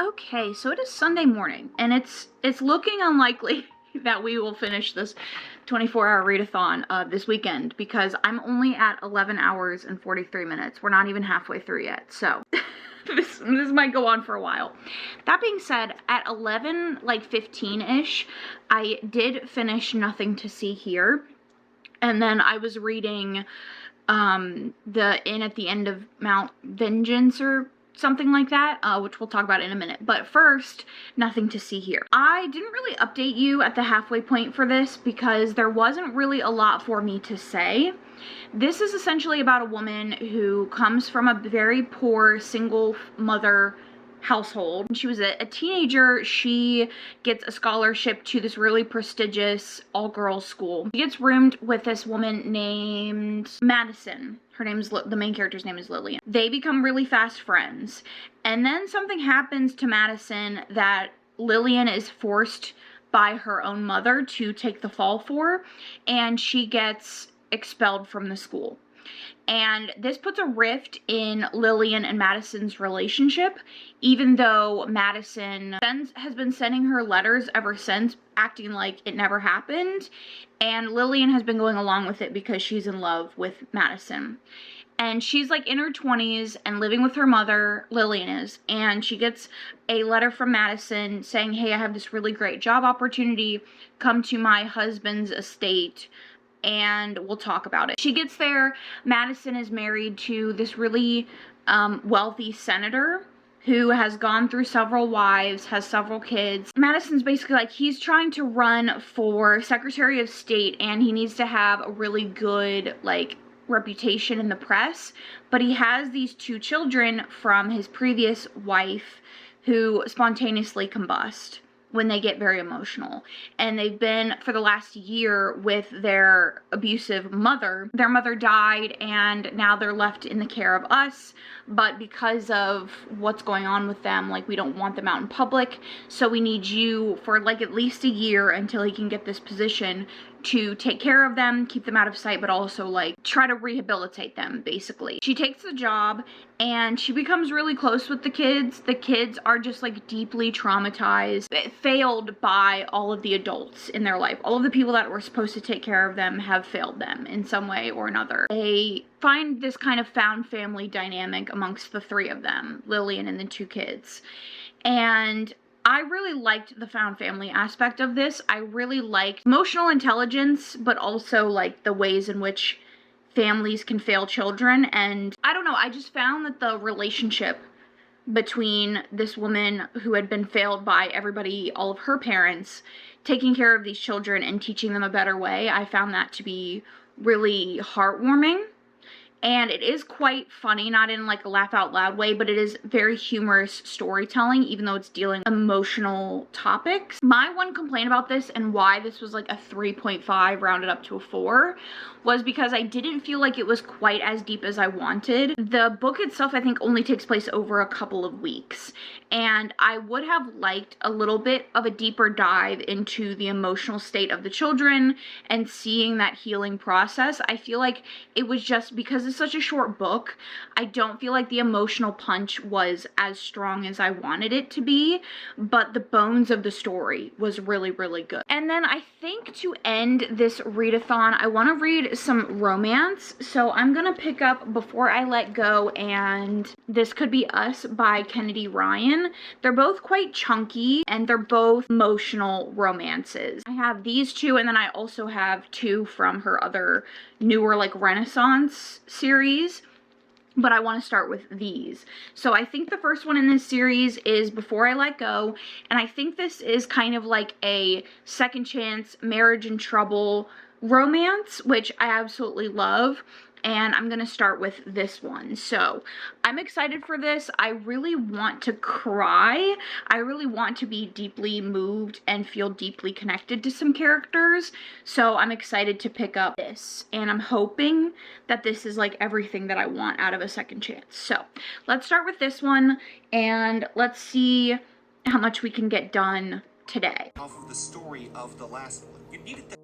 Okay, so it is Sunday morning, and it's looking unlikely that we will finish this 24-hour readathon this weekend, because I'm only at 11 hours and 43 minutes. We're not even halfway through yet, so this might go on for a while. That being said, at 11, like 15-ish, I did finish Nothing to See Here. And then I was reading the Inn at the End of Mount Vengeance or something like that, which we'll talk about in a minute. But first, nothing to see here. I didn't really update you at the halfway point for this because there wasn't really a lot for me to say. This is essentially about a woman who comes from a very poor single mother household. When she was a teenager, she gets a scholarship to this really prestigious all-girls school. She gets roomed with this woman named Madison. Her name's the main character's name is Lillian. They become really fast friends. And then something happens to Madison that Lillian is forced by her own mother to take the fall for, and she gets expelled from the school. And this puts a rift in Lillian and Madison's relationship, even though Madison has been sending her letters ever since, acting like it never happened, and Lillian has been going along with it because she's in love with Madison. And she's like in her 20s and living with her mother, Lillian is, and she gets a letter from Madison saying, hey, I have this really great job opportunity, come to my husband's estate and we'll talk about it. She gets there. Madison is married to this really wealthy senator who has gone through several wives, has several kids. Madison's basically like, he's trying to run for Secretary of State and he needs to have a really good like reputation in the press, but he has these 2 children from his previous wife who spontaneously combust when they get very emotional. And they've been for the last year with their abusive mother. Their mother died and now they're left in the care of us, but because of what's going on with them, like we don't want them out in public, so we need you for like at least a year until he can get this position to take care of them, keep them out of sight, but also like try to rehabilitate them basically. She takes the job and she becomes really close with the kids. The kids are just like deeply traumatized, failed by all of the adults in their life. All of the people that were supposed to take care of them have failed them in some way or another. They find this kind of found family dynamic amongst the 3 of them, Lillian and the 2 kids. And I really liked the found family aspect of this. I really liked emotional intelligence, but also like the ways in which families can fail children. And I don't know, I just found that the relationship between this woman who had been failed by everybody, all of her parents, taking care of these children and teaching them a better way, I found that to be really heartwarming. And it is quite funny, not in like a laugh out loud way, but it is very humorous storytelling, even though it's dealing with emotional topics. My one complaint about this and why this was like a 3.5 rounded up to a 4 was because I didn't feel like it was quite as deep as I wanted. The book itself, I think, only takes place over a couple of weeks, and I would have liked a little bit of a deeper dive into the emotional state of the children and seeing that healing process. I feel like it was just because it's such a short book, I don't feel like the emotional punch was as strong as I wanted it to be, but the bones of the story was really, really good. And then I think to end this readathon, I want to read some romance, so I'm gonna pick up Before I Let Go and This Could Be Us by Kennedy Ryan. They're both quite chunky and they're both emotional romances. I have these 2, and then I also have 2 from her other newer like Renaissance series, but I want to start with these. So I think the first one in this series is Before I Let Go, and I think this is kind of like a second chance marriage in trouble romance, which I absolutely love. And I'm gonna start with this one. So I'm excited for this. I really want to cry. I really want to be deeply moved and feel deeply connected to some characters. So I'm excited to pick up this. And I'm hoping that this is like everything that I want out of a second chance. So let's start with this one and let's see how much we can get done today. Off of the story of the last one. You needed that.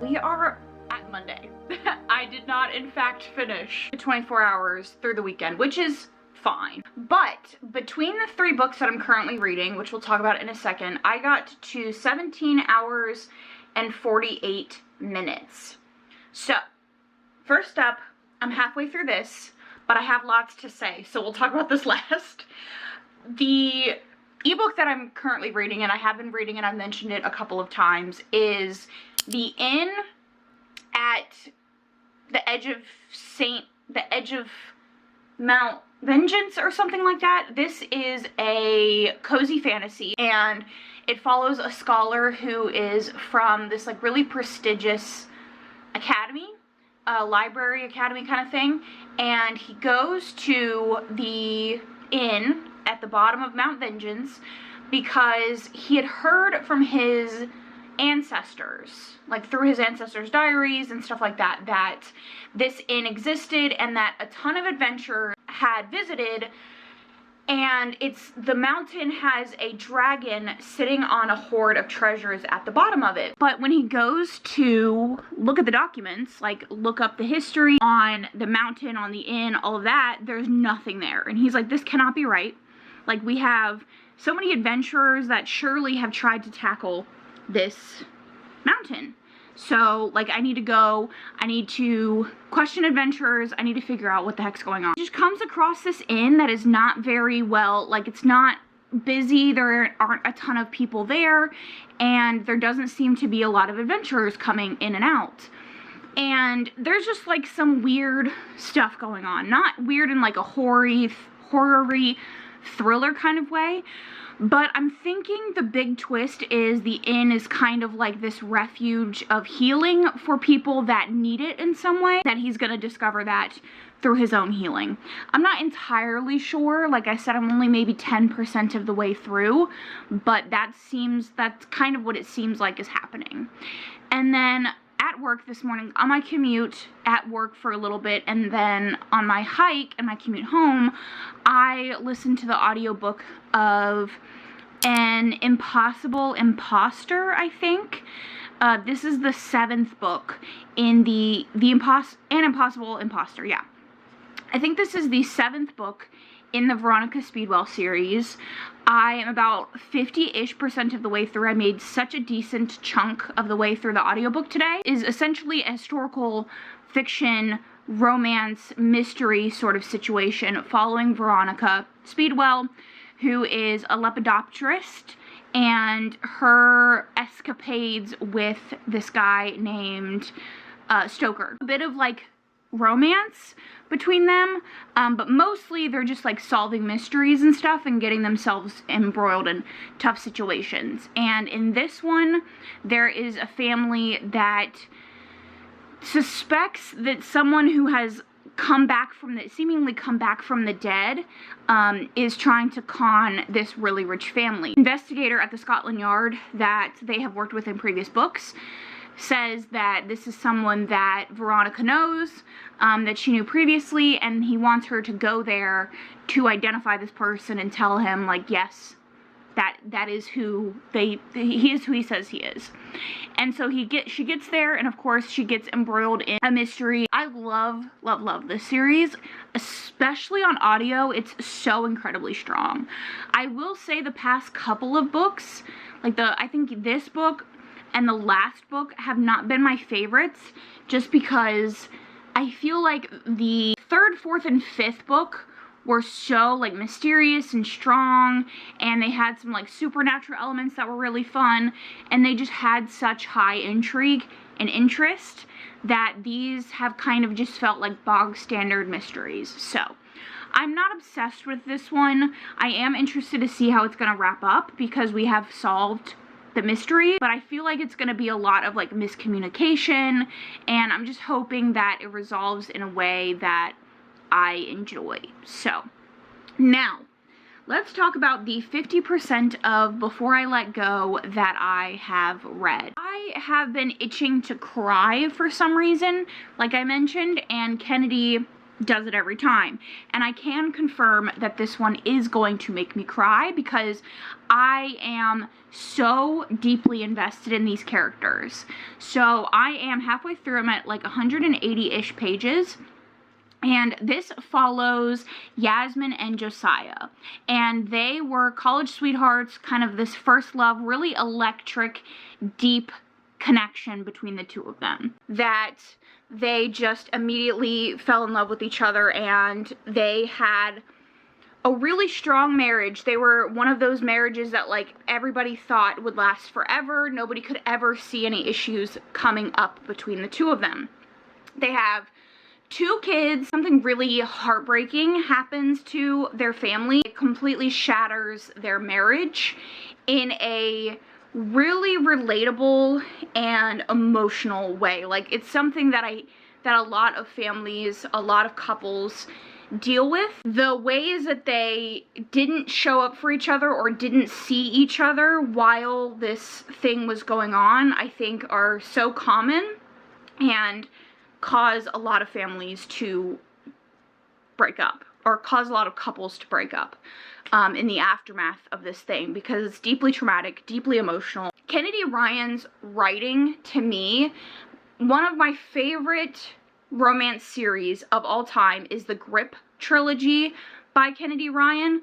We are at Monday. I did not, in fact, finish 24 hours through the weekend, which is fine. But between the 3 books that I'm currently reading, which we'll talk about in a second, I got to 17 hours and 48 minutes. So, first up, I'm halfway through this, but I have lots to say, so we'll talk about this last. The ebook that I'm currently reading, and I have been reading and I've mentioned it a couple of times, is The Inn at the edge of Mount Vengeance or something like that. This is a cozy fantasy, and it follows a scholar who is from this like really prestigious academy, library academy kind of thing, and he goes to the inn at the bottom of Mount Vengeance because he had heard from his ancestors, like through his ancestors' diaries and stuff like that, that this inn existed and that a ton of adventurers had visited, and the mountain has a dragon sitting on a hoard of treasures at the bottom of it. But when he goes to look at the documents, like look up the history on the mountain, on the inn, all of that, there's nothing there. And he's like, this cannot be right. Like, we have so many adventurers that surely have tried to tackle this mountain. So, like, I need to go, I need to question adventurers, I need to figure out what the heck's going on. He just comes across this inn that is not very well, like, it's not busy, there aren't a ton of people there, and there doesn't seem to be a lot of adventurers coming in and out. And there's just, like, some weird stuff going on. Not weird in, like, a horror-y thriller kind of way, but I'm thinking the big twist is the inn is kind of like this refuge of healing for people that need it in some way, that he's gonna discover that through his own healing. I'm not entirely sure. Like I said, I'm only maybe 10% of the way through, but that's kind of what it seems like is happening. And then at work this morning, on my commute at work for a little bit, and then on my hike and my commute home, I listened to the audiobook of An Imposter, I think. This is the 7th book in An Impossible Imposter, yeah. I think this is the 7th book in the Veronica Speedwell series. I am about 50-ish% of the way through. I made such a decent chunk of the way through the audiobook today. It is essentially a historical fiction, romance, mystery sort of situation following Veronica Speedwell, who is a lepidopterist, and her escapades with this guy named Stoker. A bit of like romance between them, but mostly they're just like solving mysteries and stuff and getting themselves embroiled in tough situations. And in this one, there is a family that suspects that someone who has seemingly come back from the dead, is trying to con this really rich family. Investigator at the Scotland Yard that they have worked with in previous books says that this is someone that Veronica knows, that she knew previously, and he wants her to go there to identify this person and tell him, like, yes, that is who he is who he says he is. And so she gets there, and of course she gets embroiled in a mystery. I love this series, especially on audio. It's so incredibly strong. I will say the past couple of books, like I think this book and the last book, have not been my favorites, just because I feel like the 3rd, 4th, and 5th book were so like mysterious and strong, and they had some like supernatural elements that were really fun, and they just had such high intrigue and interest that these have kind of just felt like bog standard mysteries. So I'm not obsessed with this one. I am interested to see how it's gonna wrap up, because we have solved the mystery, but I feel like it's gonna be a lot of like miscommunication, and I'm just hoping that it resolves in a way that I enjoy. So now let's talk about the 50% of Before I Let Go that I have read. I have been itching to cry for some reason, like I mentioned, and Kennedy does it every time. And I can confirm that this one is going to make me cry because I am so deeply invested in these characters. So I am halfway through. I'm at like 180-ish pages. And this follows Yasmin and Josiah. And they were college sweethearts, kind of this first love, really electric, deep connection between the two of them. That they just immediately fell in love with each other, and they had a really strong marriage. They were one of those marriages that like everybody thought would last forever. Nobody could ever see any issues coming up between the two of them. They have 2 kids. Something really heartbreaking happens to their family. It completely shatters their marriage in a really relatable and emotional way. Like, it's something that a lot of families, a lot of couples deal with. The ways that they didn't show up for each other or didn't see each other while this thing was going on, I think are so common and cause a lot of families to break up, or cause a lot of couples to break up in the aftermath of this thing, because it's deeply traumatic, deeply emotional. Kennedy Ryan's writing, to me, one of my favorite romance series of all time is the Grip trilogy by Kennedy Ryan.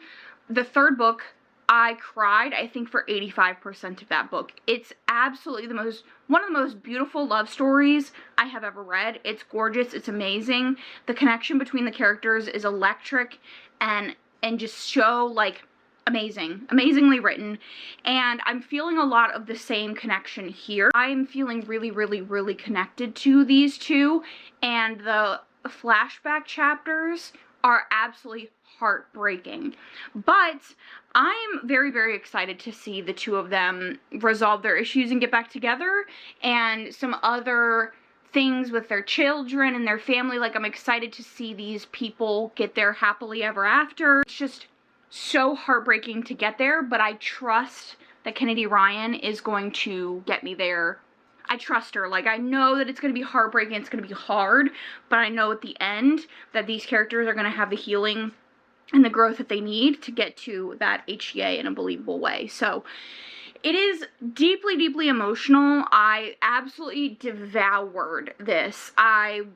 The 3rd book, I cried, I think, for 85% of that book. It's absolutely one of the most beautiful love stories I have ever read. It's gorgeous, it's amazing. The connection between the characters is electric and just so, like, amazingly written. And I'm feeling a lot of the same connection here. I'm feeling really, really, really connected to these two, and the flashback chapters are absolutely heartbreaking. But I'm very, very excited to see the two of them resolve their issues and get back together, and some other things with their children and their family. Like, I'm excited to see these people get their happily ever after. It's just so heartbreaking to get there, but I trust that Kennedy Ryan is going to get me there. I trust her. Like, I know that it's going to be heartbreaking, it's going to be hard, but I know at the end that these characters are going to have the healing and the growth that they need to get to that HEA in a believable way. So it is deeply, deeply emotional. I absolutely devoured this. I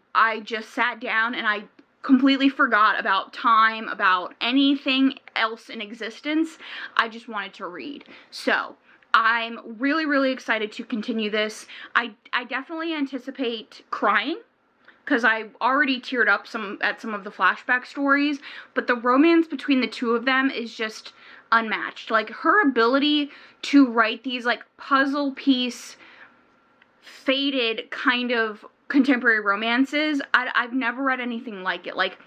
just sat down and I completely forgot about time, about anything else in existence. I just wanted to read. So I'm really, really excited to continue this. I definitely anticipate crying, because I already teared up at some of the flashback stories, but the romance between the two of them is just unmatched. Like, her ability to write these, like, puzzle piece, faded kind of contemporary romances, I've never read anything like it. Like,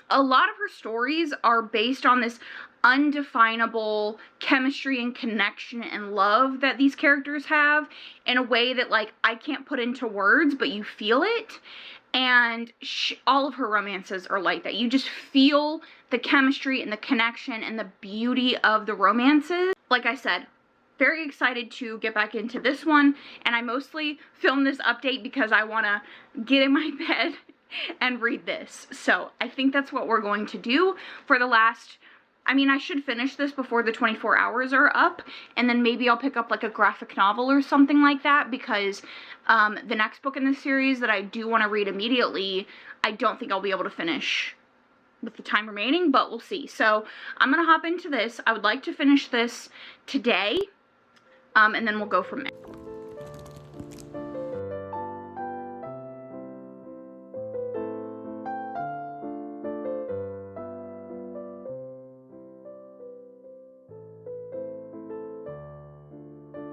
a lot of her stories are based on this undefinable chemistry and connection and love that these characters have in a way that, like, I can't put into words, but you feel it. And all of her romances are like that. You just feel the chemistry and the connection and the beauty of the romances. Like I said, very excited to get back into this one. And I mostly filmed this update because I want to get in my bed and read this. So I think that's what we're going to do for the last... I mean, I should finish this before the 24 hours are up, and then maybe I'll pick up like a graphic novel or something like that, because the next book in the series that I do want to read immediately, I don't think I'll be able to finish with the time remaining, but we'll see. So I'm going to hop into this. I would like to finish this today, and then we'll go from there.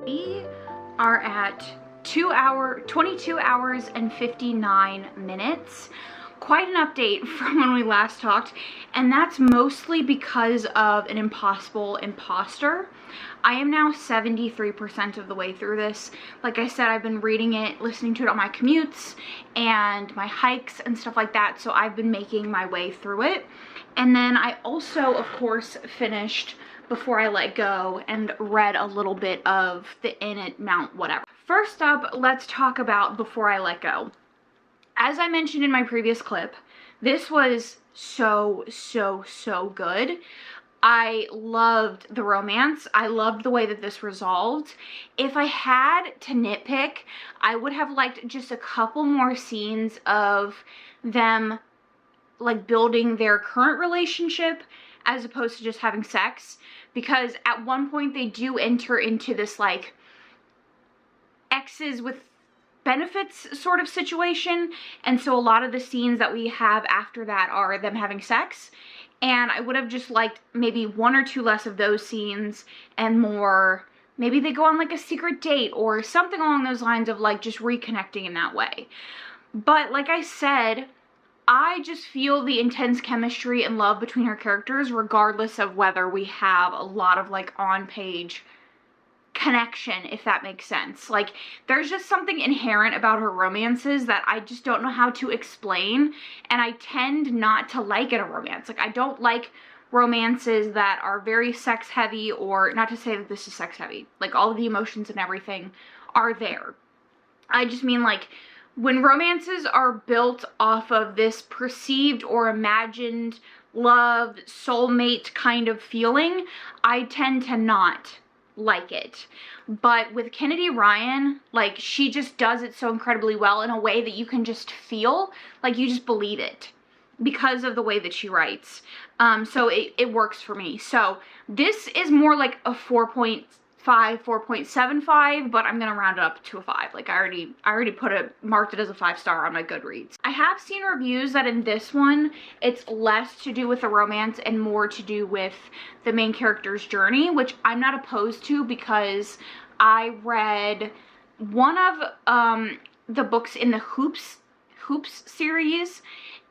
We are at 22 hours and 59 minutes. Quite an update from when we last talked, and that's mostly because of an imposter. I am now 73% of the way through this. Like I said, I've been reading it, listening to it on my commutes and my hikes and stuff like that, so I've been making my way through it. And then I also, of course, finished Before I Let Go and read a little bit of the In It Mount whatever. First up, let's talk about Before I Let Go. As I mentioned in my previous clip, This was so, so, so good. I loved the romance. I loved the way that this resolved. If I had to nitpick, I would have liked just a couple more scenes of them like building their current relationship as opposed to just having sex, because at one point they do enter into this like exes with benefits sort of situation, and so a lot of the scenes that we have after that are them having sex, and I would have just liked maybe one or two less of those scenes and more, maybe they go on like a secret date or something along those lines of like just reconnecting in that way. But like I said, I just feel the intense chemistry and love between her characters regardless of whether we have a lot of like on-page connection, if that makes sense. Like, there's just something inherent about her romances that I just don't know how to explain, and I tend not to like in a romance. Like, I don't like romances that are very sex heavy, or not to say that this is sex heavy, like all of the emotions and everything are there. I just mean like when romances are built off of this perceived or imagined love, soulmate kind of feeling, I tend to not like it. But with Kennedy Ryan, like, she just does it so incredibly well in a way that you can just feel, like you just believe it because of the way that she writes. So it works for me. So this is more like a 4.5, 4.75, but I'm gonna round it up to a 5. Like, I already marked it as a 5-star on my Goodreads. I have seen reviews that in this one it's less to do with the romance and more to do with the main character's journey, which I'm not opposed to because I read one of the books in the Hoops series,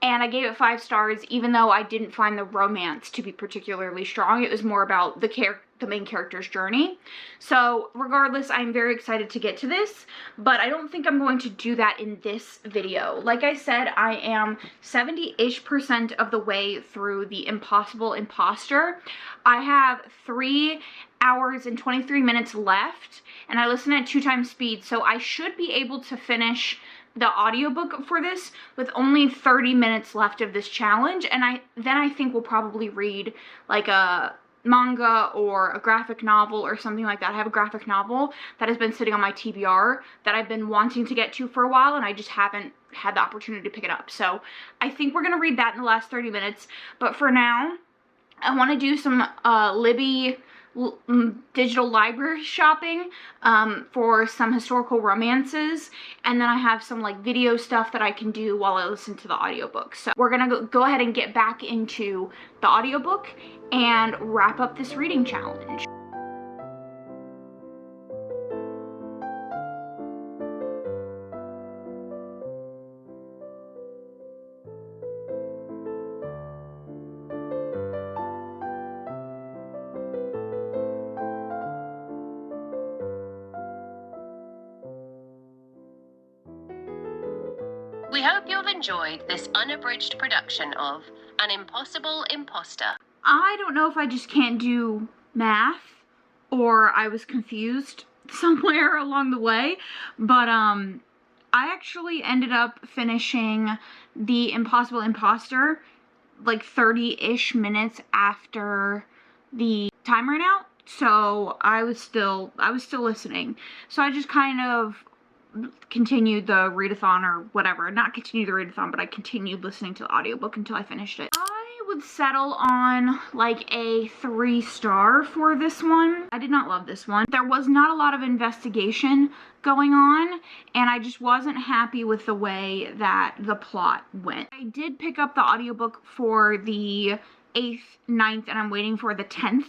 and I gave it 5 stars, even though I didn't find the romance to be particularly strong. It was more about the main character's journey. So regardless, I'm very excited to get to this, but I don't think I'm going to do that in this video. Like I said, I am 70-ish% of the way through the Imposter. I have 3 hours and 23 minutes left, and I listen at 2 times speed, so I should be able to finish the audiobook for this with only 30 minutes left of this challenge, and then I think we'll probably read like a manga or a graphic novel or something like that. I have a graphic novel that has been sitting on my TBR that I've been wanting to get to for a while, and I just haven't had the opportunity to pick it up. So I think we're gonna read that in the last 30 minutes, but for now I want to do some Libby digital library shopping for some historical romances, and then I have some like video stuff that I can do while I listen to the audiobook. So we're gonna go ahead and get back into the audiobook and wrap up this reading challenge. We hope you've enjoyed this unabridged production of An Impossible Imposter. I don't know if I just can't do math or I was confused somewhere along the way, but I actually ended up finishing the Impossible Imposter like 30-ish minutes after the time ran out, so I was still listening. So I just kind of continued the readathon, or whatever. Not continued the readathon, but I continued listening to the audiobook until I finished it. I would settle on like a 3-star for this one. I did not love this one. There was not a lot of investigation going on, and I just wasn't happy with the way that the plot went. I did pick up the audiobook for the 8th, 9th, and I'm waiting for the 10th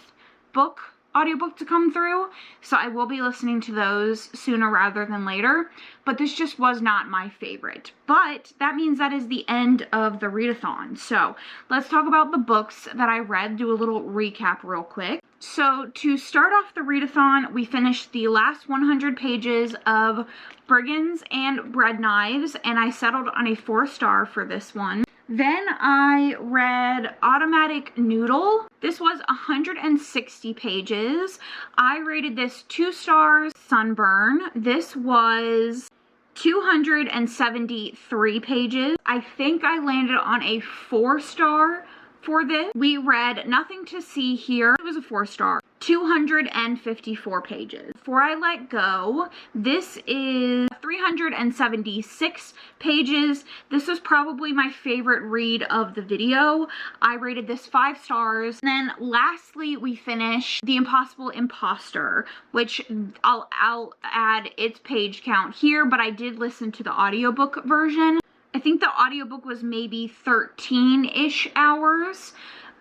audiobook to come through, so I will be listening to those sooner rather than later, but this just was not my favorite. But that means that is the end of the readathon. So let's talk about the books that I read, do a little recap real quick. So to start off the readathon, we finished the last 100 pages of Brigands and Bread Knives, and I settled on a 4-star for this one. Then I read Automatic Noodle. This was 160 pages. I rated this 2 stars. Sunburn. This was 273 pages. I think I landed on a 4-star for this. We read Nothing to See Here. It was a 4-star. 254 pages. Before I Let Go, this is 376 pages. This was probably my favorite read of the video. I rated this 5 stars. And then lastly, we finished The Impossible Imposter, which I'll add its page count here, but I did listen to the audiobook version. I think the audiobook was maybe 13-ish hours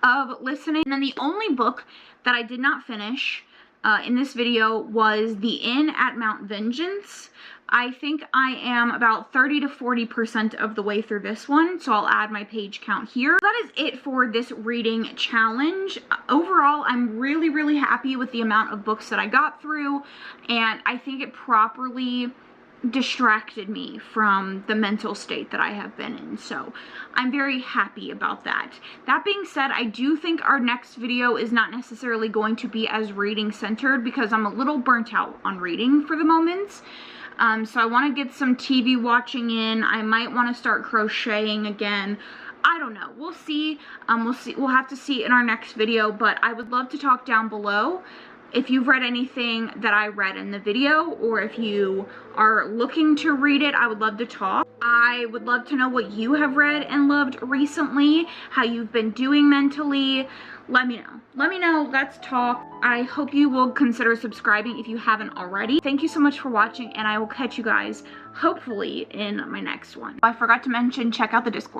of listening. And then the only book that I did not finish in this video was The Inn at Mount Vengeance. I think I am about 30 to 40% of the way through this one, so I'll add my page count here. That is it for this reading challenge. Overall, I'm really, really happy with the amount of books that I got through, and I think it properly distracted me from the mental state that I have been in, so I'm very happy about that. That being said, I do think our next video is not necessarily going to be as reading centered because I'm a little burnt out on reading for the moment. So I want to get some TV watching in. I might want to start crocheting again. I don't know. We'll see. We'll have to see in our next video, but I would love to talk down below if you've read anything that I read in the video, or if you are looking to read it. I would love to talk. I would love to know what you have read and loved recently, how you've been doing mentally. Let me know. Let me know. Let's talk. I hope you will consider subscribing if you haven't already. Thank you so much for watching, and I will catch you guys hopefully in my next one. I forgot to mention, check out the Discord.